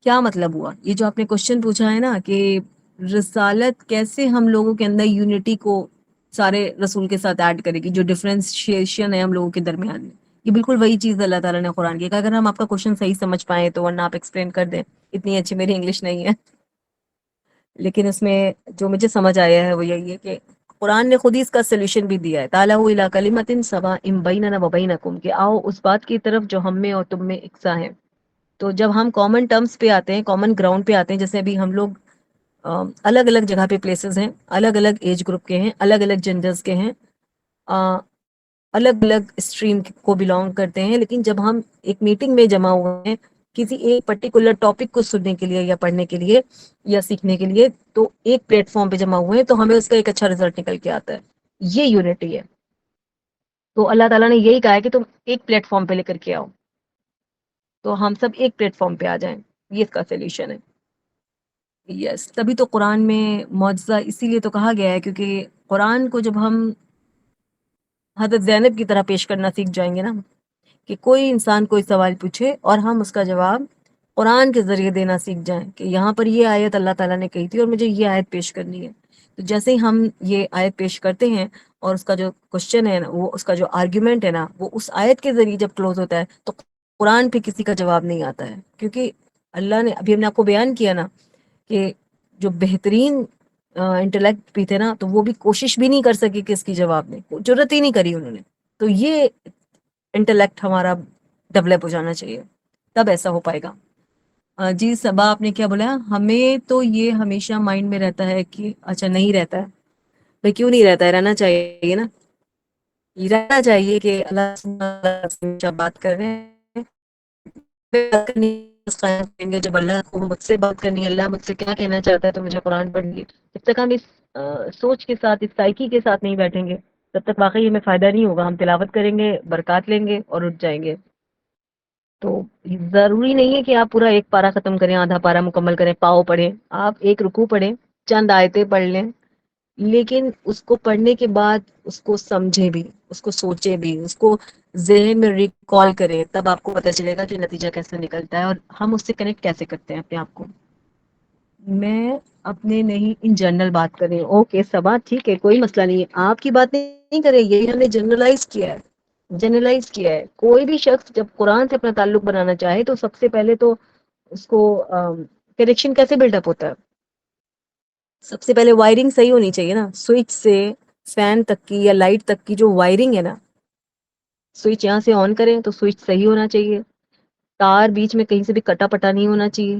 [SPEAKER 1] کیا مطلب ہوا یہ جو آپ نے کوشچن پوچھا ہے نا کہ رسالت کیسے ہم لوگوں کے اندر یونٹی کو سارے رسول کے ساتھ ایڈ کرے گی، جو ڈفرینشیشن ہے ہم لوگوں کے درمیان میں. یہ بالکل وہی چیز اللہ تعالیٰ نے قرآن کی. اگر ہم آپ کا کوشچن صحیح سمجھ پائیں تو، ورنہ آپ ایکسپلین کر دیں. اتنی اچھی میری انگلش نہیں ہے، لیکن اس میں جو مجھے سمجھ آیا ہے وہ یہی ہے کہ قرآن نے خود ہی اس کا سولوشن بھی دیا ہے. تعالوا الی کلمۃ سواء بیننا و بینکم، کہ آؤ اس بات کی طرف جو ہم میں اور تم میں یکساں ہے. تو جب ہم کامن ٹرمز پہ آتے ہیں، کامن گراؤنڈ پہ آتے ہیں، جیسے ابھی ہم لوگ الگ الگ جگہ پہ پلیسز ہیں، الگ الگ ایج گروپ کے ہیں، الگ الگ جینڈرز کے ہیں، الگ الگ اسٹریم کو بلانگ کرتے ہیں، لیکن جب ہم ایک میٹنگ میں جمع ہوئے ہیں کسی ایک پرٹیکولر ٹاپک کو سننے کے لیے یا پڑھنے کے لیے یا سیکھنے کے لیے، تو ایک پلیٹ فارم پہ جمع ہوئے ہیں تو ہمیں اس کا ایک اچھا رزلٹ نکل کے آتا ہے. یہ یونٹی ہے. تو اللہ تعالیٰ نے یہی کہا ہے کہ تم ایک پلیٹ فارم پہ لے کر کے آؤ، تو ہم سب ایک پلیٹ فارم پہ آ جائیں. یہ اس کا سولوشن ہے. یس، تبھی تو قرآن میں معجزہ اسی لیے تو کہا گیا ہے، کیونکہ قرآن کو جب ہم حضرت زینب کی طرح پیش کرنا سیکھ جائیں گے نا، کہ کوئی انسان کوئی سوال پوچھے اور ہم اس کا جواب قرآن کے ذریعے دینا سیکھ جائیں، کہ یہاں پر یہ آیت اللہ تعالیٰ نے کہی تھی اور مجھے یہ آیت پیش کرنی ہے. تو جیسے ہی ہم یہ آیت پیش کرتے ہیں اور اس کا جو کوشچن ہے نا، وہ اس کا جو آرگیومنٹ ہے نا، وہ اس آیت کے ذریعے جب کلوز ہوتا ہے تو قرآن پہ کسی کا جواب نہیں آتا ہے. کیونکہ اللہ نے ابھی ہم نے آپ کو بیان کیا نا کہ جو بہترین انٹلیکٹ بھی تھے نا، تو وہ بھی کوشش بھی نہیں کر سکے کہ اس کی جواب دیں، ضرورت ہی نہیں کری انہوں نے. تو یہ انٹلیکٹ ہمارا ڈیولپ ہو جانا چاہیے، تب ایسا ہو پائے گا. جی صبا، آپ نے کیا بولا؟ ہمیں تو یہ ہمیشہ مائنڈ میں رہتا ہے کہ اچھا نہیں رہتا ہے بھائی، کیوں نہیں رہتا ہے؟ رہنا چاہیے نا، یہ رہنا چاہیے کہ اللہ سے بات کر رہے ہیں. جب اللہ کو مجھ سے بات کرنی ہے، اللہ مجھ سے کیا کہنا چاہتا ہے تو مجھے قرآن پڑھنی ہے. جب تک ہم اس سوچ کے ساتھ، اس سائیکی کے ساتھ نہیں بیٹھیں گے، تب تک واقعی ہمیں فائدہ نہیں ہوگا. ہم تلاوت کریں گے، برکات لیں گے اور اٹھ جائیں گے. تو ضروری نہیں ہے کہ آپ پورا ایک پارا ختم کریں، آدھا پارا مکمل کریں، پاؤ پڑھیں. آپ ایک رکوع پڑھیں، چند آیتیں پڑھ لیں، لیکن اس کو پڑھنے کے بعد اس کو سمجھیں بھی، اس کو سوچیں بھی، اس کو ذہن میں ریکال کریں. تب آپ کو پتہ چلے گا کہ نتیجہ کیسے نکلتا ہے اور ہم اس سے کنیکٹ کیسے کرتے ہیں اپنے آپ کو. میں اپنے نہیں، ان جنرل بات کر رہی ہوں. اوکے صبا، ٹھیک ہے، کوئی مسئلہ نہیں ہے. آپ کی بات نہیں کریں، یہی ہم نے جنرلائز کیا ہے. جنرلائز کیا ہے. کوئی بھی شخص جب قرآن سے اپنا تعلق بنانا چاہے تو سب سے پہلے تو اس کو کنیکشن کیسے بلڈ اپ ہوتا ہے؟ سب سے پہلے وائرنگ صحیح ہونی چاہیے نا. سوئچ سے فین تک کی یا لائٹ تک کی جو وائرنگ ہے نا، سوئچ یہاں سے آن کریں تو سوئچ صحیح ہونا چاہیے. تار بیچ میں کہیں سے بھی کٹا پٹا نہیں ہونا چاہیے.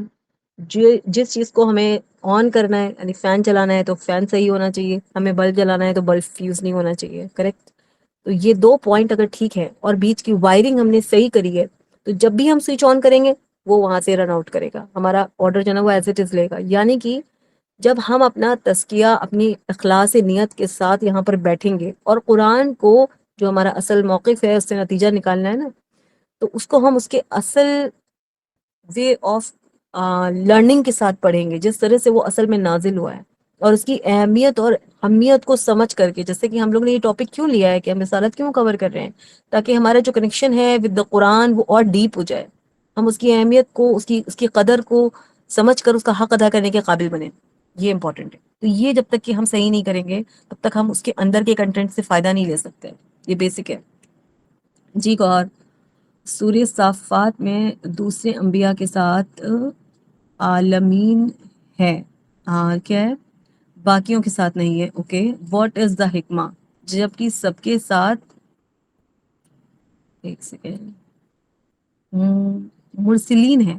[SPEAKER 1] جس چیز کو ہمیں آن کرنا ہے یعنی فین چلانا ہے تو فین صحیح ہونا چاہیے, ہمیں بلب جلانا ہے تو بلب فیوز نہیں ہونا چاہیے. کریکٹ. تو یہ 2 پوائنٹ اگر ٹھیک ہے اور بیچ کی وائرنگ ہم نے صحیح کری ہے تو جب بھی ہم سوئچ آن کریں گے وہ وہاں سے رن آؤٹ کرے گا, ہمارا آرڈر جو ہے نا وہ ایز اٹ از لے گا. یعنی کہ جب ہم اپنا تزکیہ اپنی اخلاص نیت کے ساتھ یہاں پر بیٹھیں گے اور قرآن کو جو ہمارا اصل موقف ہے اس سے نتیجہ نکالنا ہے نا, تو اس کو ہم اس کے اصل وے آف لرننگ کے ساتھ پڑھیں گے جس طرح سے وہ اصل میں نازل ہوا ہے, اور اس کی اہمیت اور اہمیت کو سمجھ کر کے. جیسے کہ ہم لوگ نے یہ ٹاپک کیوں لیا ہے کہ ہم رسالت کیوں کور کر رہے ہیں, تاکہ ہمارا جو کنیکشن ہے ود دا قرآن وہ اور ڈیپ ہو جائے, ہم اس کی اہمیت کو اس کی قدر کو سمجھ کر اس کا حق ادا کرنے کے قابل بنے. یہ امپورٹنٹ ہے. تو یہ جب تک کہ ہم صحیح نہیں کریں گے تب تک ہم اس کے اندر کے کنٹینٹ سے فائدہ نہیں لے سکتے. یہ بیسک ہے جی. اور سورہ صافات میں دوسرے انبیاء کے ساتھ عالمین ہے, ہاں کیا ہے, باقیوں کے ساتھ نہیں ہے. اوکے, واٹ از دا حکمہ, جبکہ سب کے ساتھ, ایک سیکنڈ, مرسلین ہے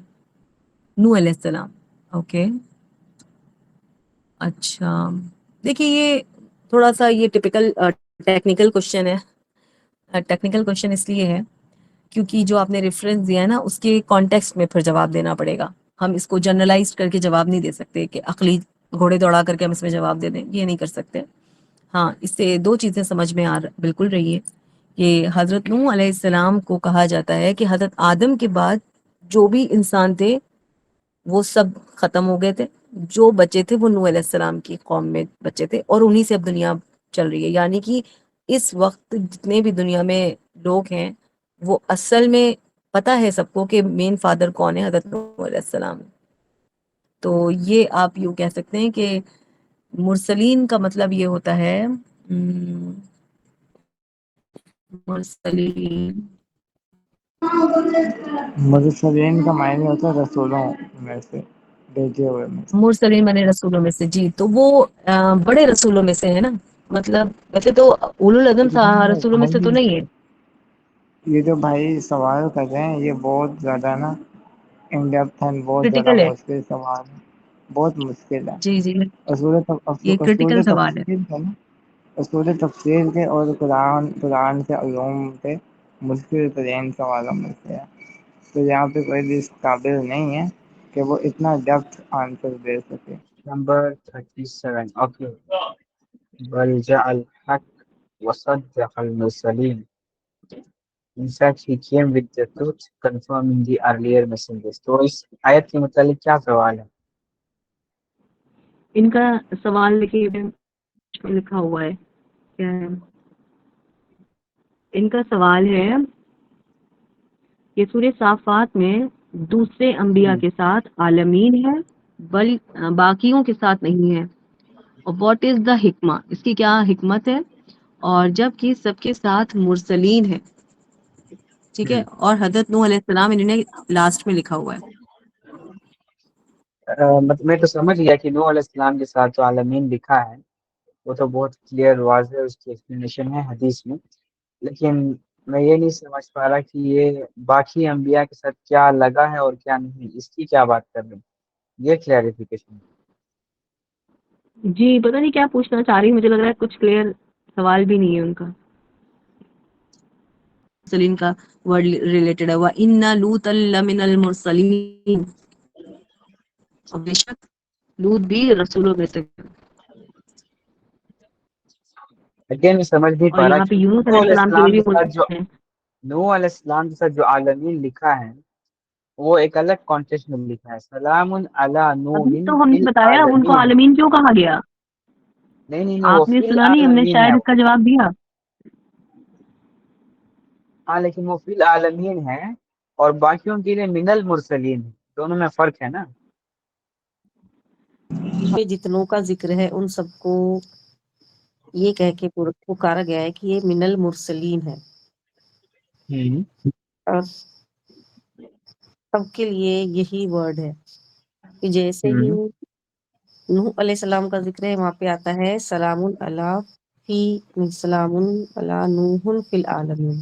[SPEAKER 1] نوح علیہ السلام. اوکے اچھا, دیکھیے یہ تھوڑا سا یہ ٹپیکل ٹیکنیکل کوشچن ہے. ٹیکنیکل کوشچن اس لیے ہے کیونکہ جو آپ نے ریفرنس دیا ہے نا اس کے کانٹیکسٹ میں پھر جواب دینا پڑے گا. ہم اس کو جنرلائز کر کے جواب نہیں دے سکتے کہ عقلی گھوڑے دوڑا کر کے ہم اس میں جواب دے دیں, یہ نہیں کر سکتے. ہاں, اس سے 2 چیزیں سمجھ میں بالکل رہی ہے کہ حضرت نوح علیہ السلام کو کہا جاتا ہے کہ حضرت آدم کے بعد جو بھی انسان تھے وہ سب ختم ہو گئے تھے, جو بچے تھے وہ نوح علیہ السلام کی قوم میں بچے تھے, اور انہی سے اب دنیا چل رہی ہے. یعنی کہ اس وقت جتنے بھی دنیا میں لوگ ہیں وہ اصل میں پتا ہے سب کو کہ مین فادر کون ہے, حضرت نوح علیہ السلام. تو یہ آپ یوں کہہ سکتے ہیں کہ مرسلین کا مطلب یہ ہوتا ہے, مرسلین
[SPEAKER 2] مرسلین کا معنی ہوتا ہے رسولوں میں سے, بھیجے ہوئے میں سے.
[SPEAKER 1] مرسلین بنے رسولوں میں سے. جی, تو وہ بڑے رسولوں میں سے ہے نا, مطلب ویسے تو اولو العزم رسولوں میں سے تو نہیں ہے.
[SPEAKER 2] یہ جو بھائی سوال کر رہے ہیں یہ بہت زیادہ نا ان ڈیپتھ ہے, بہت زیادہ
[SPEAKER 1] کرٹیکل ہے.
[SPEAKER 2] مشکل سوال ہے, بہت مشکل ہے.
[SPEAKER 1] جی جی, یہ
[SPEAKER 2] اصول
[SPEAKER 1] کرٹیکل سوال ہے.
[SPEAKER 2] تفصیل ہے نا, اصول تفصیل کے اور قرآن کے علوم پہ مشکل ترین سوالوں میں سے ہے. تو یہاں پہ کوئی بھی اس قابل نہیں ہے کہ وہ اتنا ڈیپتھ آنسر دے سکے.
[SPEAKER 3] Number 37. Okay. بل جاء الحق وصدق المرسلين. In fact, he came with the truth, confirming the earlier messengers. تو اس آیت کے متعلق کیا سوال ہے؟
[SPEAKER 1] ان کا سوال دیکھیے لکھا ہوا ہے کیا ہے, ان کا سوال ہے کہ سورہ صافات میں دوسرے انبیاء کے ساتھ عالمین ہے بل باقیوں کے ساتھ نہیں ہے, اور واٹ از دا حکمہ, اس کی کیا حکمت ہے, اور جب کہ سب کے ساتھ مرسلین ہے. ٹھیک ہے, اور حضرت نوح علیہ السلام انہوں نے لاسٹ میں لکھا ہوا ہے.
[SPEAKER 3] مطلب میں تو سمجھ گیا کہ نوح علیہ السلام کے ساتھ جو عالمین لکھا ہے وہ تو بہت کلیئر واضح اس کی ایکسپلینیشن ہے حدیث میں, لیکن میں یہ نہیں سمجھ پا رہا کہ یہ باقی انبیاء کے ساتھ کیا لگا ہے اور کیا نہیں, اس کی کیا بات کر رہے ہیں, یہ کلیریفیکیشن.
[SPEAKER 1] جی پتہ نہیں کیا پوچھنا چاہ رہی, مجھے لگ رہا ہے کچھ کلیئر سوال بھی نہیں ہے ان کا. مرسلین کا ورڈ ریلیٹڈ ہے, وَإِنَّ لُوطًا لَمِنَ الْمُرْسَلِينَ, اور بے شک لوط بھی رسولوں میں سے.
[SPEAKER 3] اگین میں سمجھ نہیں
[SPEAKER 1] اور
[SPEAKER 3] پا رہا
[SPEAKER 1] یہاں پہ
[SPEAKER 3] کہ
[SPEAKER 1] یونس علیہ السلام کے لیے بھی مرسلین ہیں.
[SPEAKER 3] نوح علیہ السلام کے ساتھ جو عالمین لکھا ہے وہ ایک الگ کانٹیکسٹ میں لکھا ہے, سلام علی نوح
[SPEAKER 1] ابھی تو ہم
[SPEAKER 3] فی
[SPEAKER 1] نے بتایا ان کو
[SPEAKER 3] العالمین.
[SPEAKER 1] عالمین کیوں کہا گیا,
[SPEAKER 3] نہیں وہ
[SPEAKER 1] آپ نے
[SPEAKER 3] فی
[SPEAKER 1] سنا نہیں, ہم نے
[SPEAKER 3] العالمین ہے
[SPEAKER 1] شاید
[SPEAKER 3] وہ.
[SPEAKER 1] اس کا جواب دیا.
[SPEAKER 3] ہاں لیکن وہ فی العالمین ہے اور باقیوں کے لیے من المرسلین ہے, دونوں میں فرق ہے نا.
[SPEAKER 4] جتنوں کا ذکر ہے ان سب کو یہ کہہ کے پکارا گیا ہے کہ یہ من المرسلین ہے, اور سب کے لیے یہی ورڈ ہے کہ جیسے ہی نوح علیہ السلام کا ذکر ہے وہاں پہ آتا ہے سلام علی فی سلام علی نوح فی العالمین.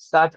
[SPEAKER 3] 7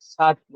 [SPEAKER 3] 7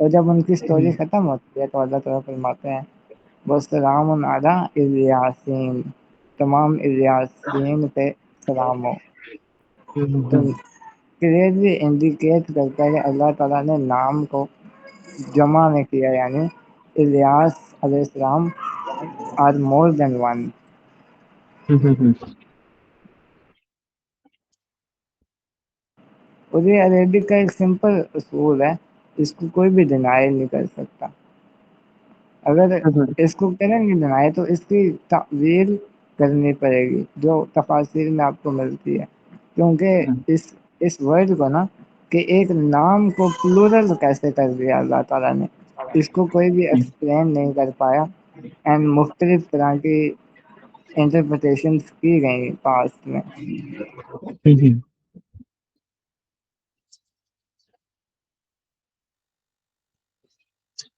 [SPEAKER 2] اور جب ان کی سٹوری ختم ہوتی ہے تو اللہ تعالیٰ فرماتے ہیں وَسَلَامٌ عَلَىٰ اِلْيَاسِينَ، تمام الیاسین پہ سلام ہو۔ تو کلیئرلی انڈیکیٹ کرتا ہے کہ اللہ تعالیٰ نے نام کو جمع میں کیا، یعنی الیاس علیہ السلام آر مور دین ون۔ اور یہ عربک کا ایک سمپل اصول ہے، اس کو کوئی بھی ڈینائی نہیں کر سکتا۔ اگر اس کو کریں گے ڈینائی تو اس کی تعویل کرنی پڑے گی جو تفاسیر میں آپ کو ملتی ہے، کیونکہ اس ورڈ کو نا کہ ایک نام کو پلورل کیسے کر دیا اللہ تعالیٰ نے، اس کو کوئی بھی ایکسپلین نہیں کر پایا، اینڈ مختلف طرح کی انٹرپریٹیشنز کی گئی پاسٹ میں۔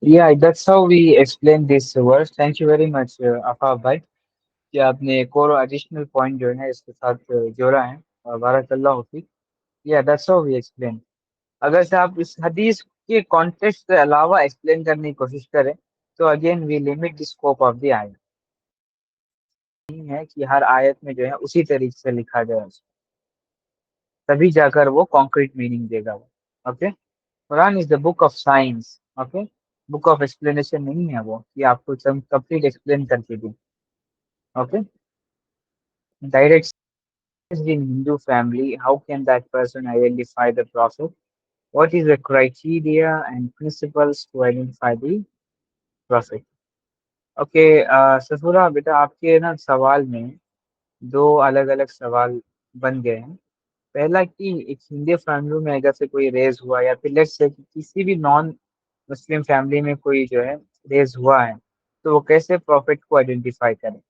[SPEAKER 3] Yeah, that's how we explain this words. Thank you very much, Afaf bhai, کہ آپ نے ایک اور ایڈیشنل پوائنٹ جو ہے اس کے ساتھ جوڑا ہے۔ بارک اللہ fake. Yeah, that's how we explain. اگر سے آپ اس حدیث کے کانٹیکسٹ کے علاوہ ایکسپلین کرنے کی کوشش کریں تو again we limit the scope of the آیت۔ نہیں ہے کہ ہر آیت میں جو ہے اسی طریقے سے لکھا جائے، تبھی جا کر وہ کانکریٹ میننگ دے گا وہ۔ Okay, Quran is the book of science, okay, book of explanation نہیں ہے وہ کہ آپ کو کمپلیٹ ایکسپلین کر کے دیں۔ Okay, direct in Hindu family, how can that person identify the prophet? What is the criteria and principles to identify the prophet? Okay, سفورہ بیٹا آپ کے نا سوال میں دو الگ الگ سوال بن گئے ہیں۔ پہلا کہ ایک ہندی فیملی میں اگر سے کوئی ریز ہوا یا پھر لیٹس سے کسی بھی نان مسلم فیملی میں کوئی جو ہے ریز ہوا ہے تو وہ کیسے پروفٹ کو آئیڈینٹیفائی کریں۔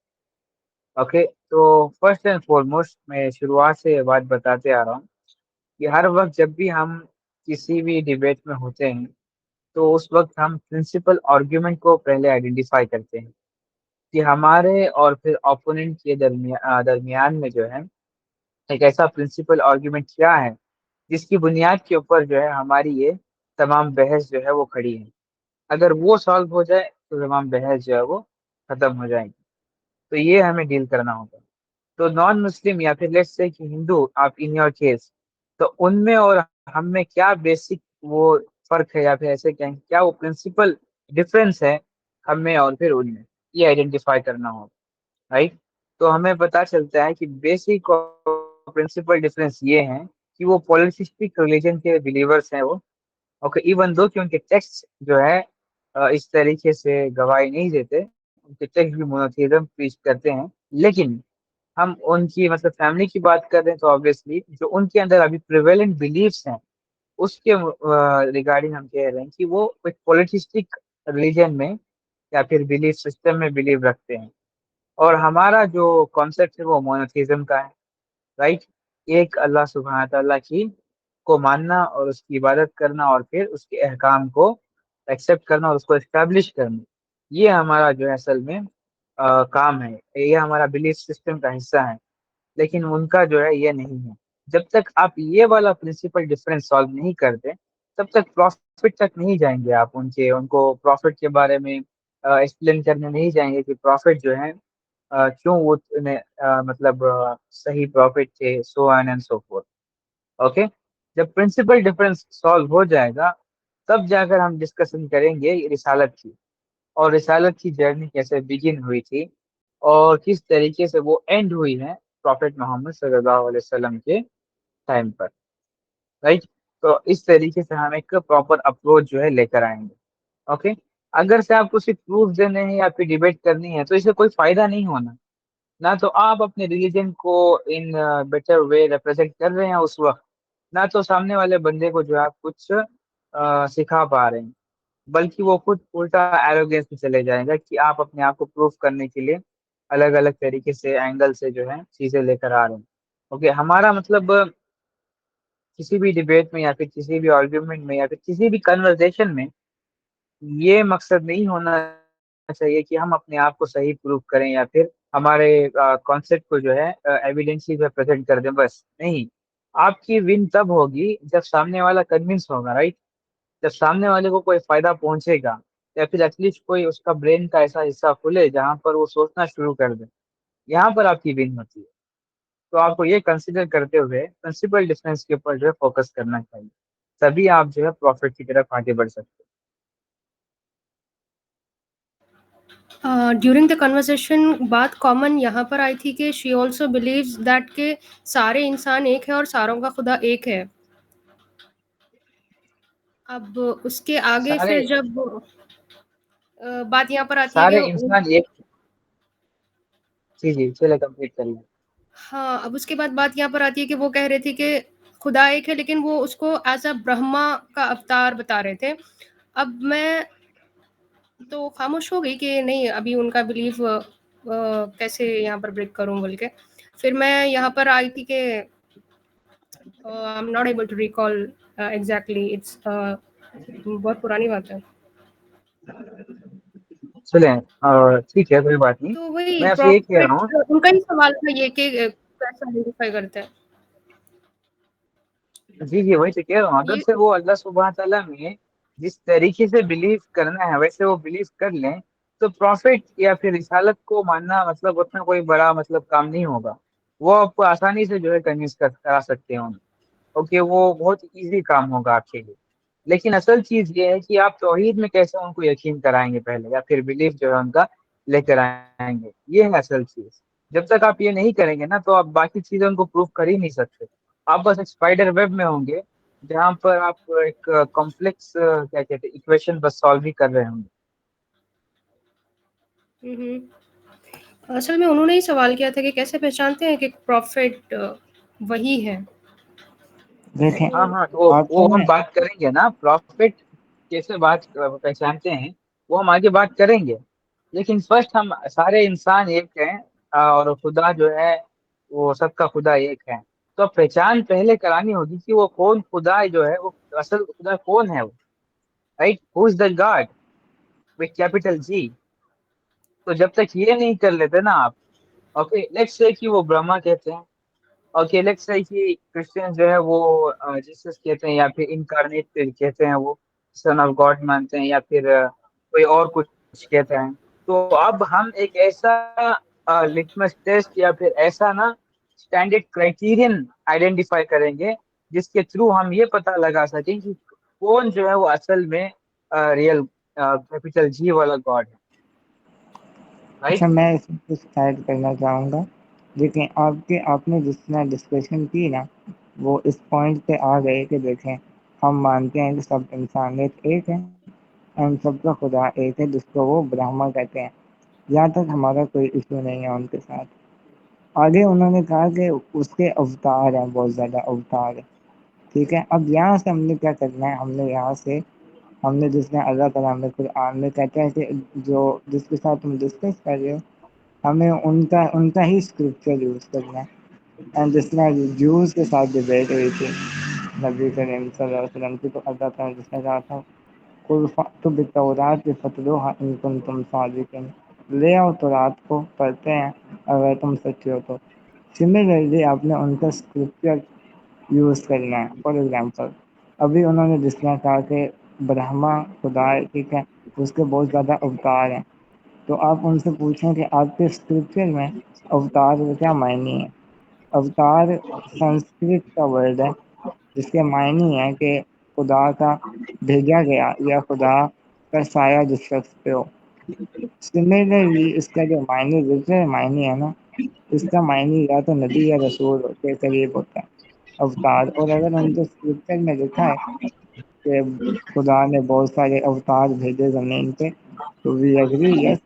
[SPEAKER 3] اوکے، تو فرسٹ اینڈ فارموسٹ میں شروعات سے یہ بات بتاتے آ رہا ہوں کہ ہر وقت جب بھی ہم کسی بھی ڈیبیٹ میں ہوتے ہیں تو اس وقت ہم پرنسپل آرگیومنٹ کو پہلے آئیڈینٹیفائی کرتے ہیں کہ ہمارے اور پھر اوپوننٹ کے درمیان میں جو ہے ایک ایسا پرنسپل آرگیومنٹ کیا ہے جس کی بنیاد کے اوپر جو ہے ہماری یہ تمام بحث جو ہے وہ کھڑی ہے۔ اگر وہ سالو ہو جائے تو تمام بحث جو ہے وہ ختم ہو جائے گی۔ تو یہ ہمیں ڈیل کرنا ہوگا۔ تو نان مسلم یا پھر لیٹس سے کہ ہندو، آپ ان یور کیس، تو ان میں اور ہم میں کیا بیسک وہ فرق ہے یا پھر ایسے کہیں کیا وہ پرنسپل ڈفرینس ہے ہم میں اور پھر ان میں، یہ آئیڈینٹیفائی کرنا ہوگا، رائٹ؟ تو ہمیں پتہ چلتا ہے کہ بیسک اور پرنسپل ڈفرینس یہ ہیں کہ وہ پولیٹسٹک ریلیجن کے بلیورس ہیں وہ، اوکے، ایون دو کہ ان کے ٹیکسٹ جو ہے اس طریقے سے گواہی نہیں دیتے، ان کے ٹیکسٹ بھی مونوتھیزم پیش کرتے ہیں، لیکن ہم ان کی مطلب فیملی کی بات کر رہے ہیں تو آبویسلی جو ان کے اندر ابھی پریویلنٹ بلیفس ہیں اس کے ریگارڈنگ ہم کہہ رہے ہیں کہ وہ ایک پولیٹسٹک ریلیجن میں یا پھر بلیف سسٹم میں بلیو رکھتے ہیں، اور ہمارا جو کانسیپٹ ہے وہ مونوتھیزم کا ہے، رائٹ؟ ایک اللہ سبحانہ تعالیٰ کی کو ماننا اور اس کی عبادت کرنا اور پھر اس کے احکام کو ایکسیپٹ کرنا اور اس کو اسٹیبلش کرنا، یہ ہمارا جو ہے اصل میں کام ہے، یہ ہمارا بلیف سسٹم کا حصہ ہے، لیکن ان کا جو ہے یہ نہیں ہے۔ جب تک آپ یہ والا پرنسپل ڈفرینس سالو نہیں کرتے تب تک پروفٹ تک نہیں جائیں گے آپ، ان کو پروفٹ کے بارے میں ایکسپلین کرنے نہیں جائیں گے کہ پروفٹ جو ہے کیوں وہ مطلب صحیح پروفٹ تھے، so on and so forth. Okay, جب پرنسپل ڈفرینس سالو ہو جائے گا تب جا کر ہم ڈسکشن کریں گے رسالت کی، اور رسالت کی جرنی کیسے بگن ہوئی تھی اور کس طریقے سے وہ اینڈ ہوئی ہے پروفٹ محمد صلی اللہ علیہ وسلم کے ٹائم پر، رائٹ؟ تو اس طریقے سے ہم ایک پراپر اپروچ جو ہے لے کر آئیں گے۔ اوکے، اگر سے آپ کو صرف پروف دینے ہیں یا پھر ڈیبیٹ کرنی ہے تو اس سے کوئی فائدہ نہیں ہونا، نہ تو آپ اپنے ریلیجن کو ان بیٹر وے ریپرزینٹ کر رہے ہیں اس وقت، نہ تو سامنے والے بندے کو جو آپ کچھ سکھا پا رہے ہیں، بلکہ وہ خود الٹا ایروگینس میں چلے جائیں گا کہ آپ اپنے آپ کو پروف کرنے کے لیے الگ الگ طریقے سے اینگل سے جو ہے چیزیں لے کر آ رہے ہیں۔ اوکے، ہمارا مطلب کسی بھی ڈیبیٹ میں یا پھر کسی بھی آرگیومنٹ میں یا پھر کسی بھی کنورزیشن میں یہ مقصد نہیں ہونا چاہیے کہ ہم اپنے آپ کو صحیح پروف کریں یا پھر ہمارے کانسیپٹ کو جو ہے ایویڈینشلی پریزنٹ کر دیں، بس نہیں۔ آپ کی ون تب ہوگی جب سامنے والا کنونس ہوگا، رائٹ؟ جب سامنے والے کو کوئی فائدہ پہنچے گا یا پھر ایٹ لیسٹ کوئی اس کا برین کا ایسا حصہ کھلے جہاں پر وہ سوچنا شروع کر دے، یہاں پر آپ کی ون ہوتی ہے۔ تو آپ کو یہ کنسیڈر کرتے ہوئے پرنسپل ڈفرینس کے اوپر جو ہے فوکس کرنا چاہیے، تبھی آپ جو ہے پروفٹ کی طرف آگے بڑھ سکتے ہیں۔
[SPEAKER 5] ڈیورنگ دا کنورسیشن بات کامن یہاں پر آئی تھی کہ شی آلسو بلیوز دیٹ کہ سارے انسان ایک ہے اور ساروں کا خدا ایک ہے۔ اب اس کے آگے
[SPEAKER 3] سارے
[SPEAKER 5] پھر جب بات یہاں پر آتی ہے
[SPEAKER 3] سارے
[SPEAKER 5] کہ
[SPEAKER 3] انسان ایک، جی چلے کمپلیٹ کر لیں۔
[SPEAKER 5] ہاں، اب اس کے بعد بات یہاں پر آتی ہے کہ وہ کہہ رہے تھے کہ خدا ایک ہے، لیکن وہ اس کو ایز اے برہما کا اوتار بتا رہے تھے۔ اب میں تو خاموش ہو گئی کہ نہیں، ابھی ان کا بلیف کیسے یہاں پر بریک کروں بول کے۔ پھر میں یہاں پر آئی تھی کہ I am not able to recall exactly, it's بہت پرانی بات ہے۔
[SPEAKER 3] چلیں ٹھیک ہے، کوئی بات نہیں،
[SPEAKER 5] تو وہی
[SPEAKER 3] میں آپ سے یہ کہہ رہا ہوں۔
[SPEAKER 5] پروفٹ ان کا ہی سوال تھا یہ کہ کیسے آئیڈینٹیفائی کرتے ہیں
[SPEAKER 3] جی وہی تو کہہ رہا ہوں، اگر
[SPEAKER 5] یہ۔
[SPEAKER 3] سے وہ اللہ سبحانہ تعالیٰ میں جس طریقے سے بلیو کرنا ہے ویسے وہ بلیو کر لیں تو پروفٹ یا پھر رسالت کو ماننا مطلب اتنا کوئی بڑا مطلب کام نہیں ہوگا، وہ آپ کو آسانی سے جو ہے کنوینس کرا سکتے ہیں، اوکے وہ بہت ایزی کام ہوگا آپ کے لیے۔ لیکن اصل چیز یہ ہے کہ آپ توحید میں کیسے ان کو یقین کرائیں گے پہلے، یا پھر بلیف جو ہے ان کا لے کر آئیں گے، یہ ہے اصل چیز۔ جب تک آپ یہ نہیں کریں گے نا تو آپ باقی چیزیں ان کو پروف کر ہی نہیں سکتے، آپ بس ایک اسپائڈر ویب میں ہوں گے جہاں پر آپ ایک کمپلیکس کیا کہتے ہیں ایکویشن بس سالو ہی کر رہے ہوں گے۔
[SPEAKER 5] اصل میں انہوں نے ہی سوال کیا تھا کہ کیسے پہچانتے ہیں کہ پروفٹ وہی ہے۔
[SPEAKER 2] دیکھیں
[SPEAKER 3] ہاں
[SPEAKER 2] آپ
[SPEAKER 3] وہ
[SPEAKER 2] کو
[SPEAKER 3] ہم
[SPEAKER 2] میں
[SPEAKER 3] بات کریں گے نا، پروفٹ کیسے بات پہچانتے ہیں وہ ہم آگے بات کریں گے، لیکن فرسٹ ہم سارے انسان ایک ہیں اور خدا جو ہے وہ سب کا خدا ایک ہے، تو پہچان پہلے کرانی ہوگی کہ وہ کون خدا جو ہے، وہ اصل خدا کون ہے، وہ right, who is the God with capital G. تو جب تک یہ نہیں کر لیتے نا آپ، اوکے لیٹس سے کہ وہ برہما کہتے ہیں، اوکے لیٹس سے کہ کرسچن جو ہے وہ جیسس کہتے ہیں، یا پھر انکارنیٹ کہتے ہیں، وہ سن آف گاڈ مانتے ہیں، یا پھر کوئی اور کچھ کہتے ہیں، تو اب ہم ایک ایسا لٹمس ٹیسٹ یا پھر ایسا نا اسٹینڈرڈ کرائٹیرین آئیڈینٹیفائی کریں گے جس کے تھرو ہم یہ پتہ لگا سکیں کہ کون جو ہے وہ اصل میں ریئل کیپیٹل جی والا گاڈ ہے،
[SPEAKER 2] اچھا،
[SPEAKER 3] رائٹ۔
[SPEAKER 2] میں اس میں کچھ ایڈ کرنا چاہوں گا۔ لیکن آپ نے جس طرح ڈسکشن کی نا وہ اس پوائنٹ پہ آ گئے کہ دیکھیں ہم مانتے ہیں کہ سب انسانیت ایک ہے، ہم سب کا خدا ایک ہے جس کو وہ برہما کہتے ہیں، یہاں تک ہمارا کوئی ایشو نہیں ہے ان کے ساتھ۔ آگے انہوں نے کہا کہ اس کے اوتار ہیں، بہت زیادہ اوتار ہے، ٹھیک ہے۔ اب یہاں سے ہم نے کیا کرنا ہے، ہم نے جس میں اللہ تعالیٰ میں قرآن میں کہتا ہے کہ جس کے ساتھ تم ڈسکس کر رہے ہو ہمیں ان کا ہی اسکرپچر یوز کرنا ہے۔ اینڈ جس میں جوز کے ساتھ ڈبیٹ ہوئی تھی نبی کریم صلی اللہ علیہ وسلم کی، تو اللہ تعالیٰ جس نے کہا تھا قل فأتوا بالتوراة فاتلوها إن كنتم صادقين، لے آؤ تورات کو پڑھتے ہیں اگر تم سچے ہو تو۔ سملرلی آپ نے ان کا اسکرپچر یوز کرنا ہے۔ فار ایگزامپل ابھی انہوں نے جس طرح کہا کہ برہما خدا ہے، ٹھیک ہے، اس کے بہت زیادہ اوتار ہیں، تو آپ ان سے پوچھیں کہ آپ کے اسکرپچر میں اوتار کا کیا معنی ہے۔ اوتار سنسکرت کا ورڈ ہے جس کے معنی ہے کہ خدا کا بھیجا گیا یا خدا کا سایہ جس شخص پہ ہو۔ سملرلی اس کا جو معنی لٹرل معنی ہے نا، اس کا معنی یا تو نبی یا رسول کے قریب ہوتا ہے اوتار۔ اور اگر ان کے اسکرپچر میں لکھا ہے کہ خدا نے بہت سارے اوتار بھیجے زمین پہ، تو وی ایگری، یس،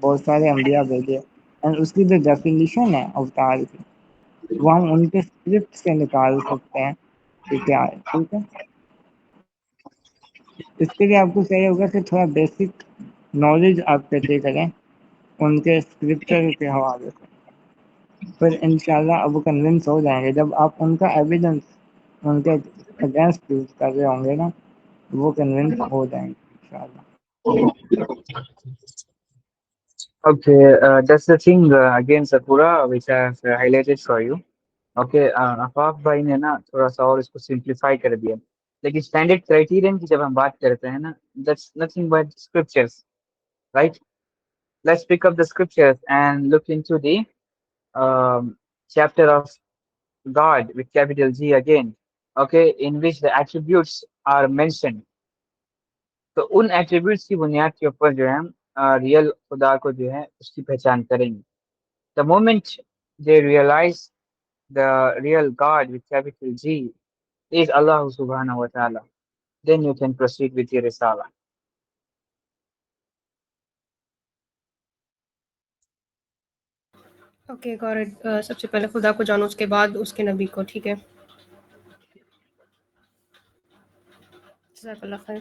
[SPEAKER 2] بہت سارے انبیاء بھیجے، اینڈ اس کی جو ڈیفینیشن ہے اوتار کی وہ ہم ان کے اسکرپٹ سے نکال سکتے ہیں کہ کیا ہے، ٹھیک ہے۔ اس کے لیے آپ کو چاہیے ہوگا کہ تھوڑا بیسک نالج آپ کیسے کریں ان کے اسکرپچر کے حوالے سے، پھر انشاءاللہ اب وہ کنونس ہو جائیں گے جب آپ ان کا ایویڈنس ان کے اگینسٹ یوز کر رہے ہوں گے نا، وہ کنونس ہو جائیں گے انشاءاللہ۔
[SPEAKER 3] Okay, that's the thing again Sakura which I have highlighted for you. Okay, آفاق بھائی نے نا تھوڑا سا اور اس کو سمپلیفائی کر دیا، لیکن اسٹینڈرڈ کرائٹیرین کی جب ہم بات کرتے ہیں نا, that's nothing but scriptures, right? Let's pick up the scriptures and look into the chapter of God with capital G again, okay, in which the attributes are mentioned. تو ان ایٹریبیوٹس کی بنیاد کے اوپر جو ہے ہم ریئل خدا کو جو ہے اس کی پہچان کریں گے. The moment they realize the real God with capital G is Allah subhanahu wa ta'ala, then you can proceed with your risala.
[SPEAKER 5] Okay got it. سب سے پہلے خدا کو جانو, اس کے بعد اس کے نبی کو. ٹھیک ہے, جزاک اللہ خیر.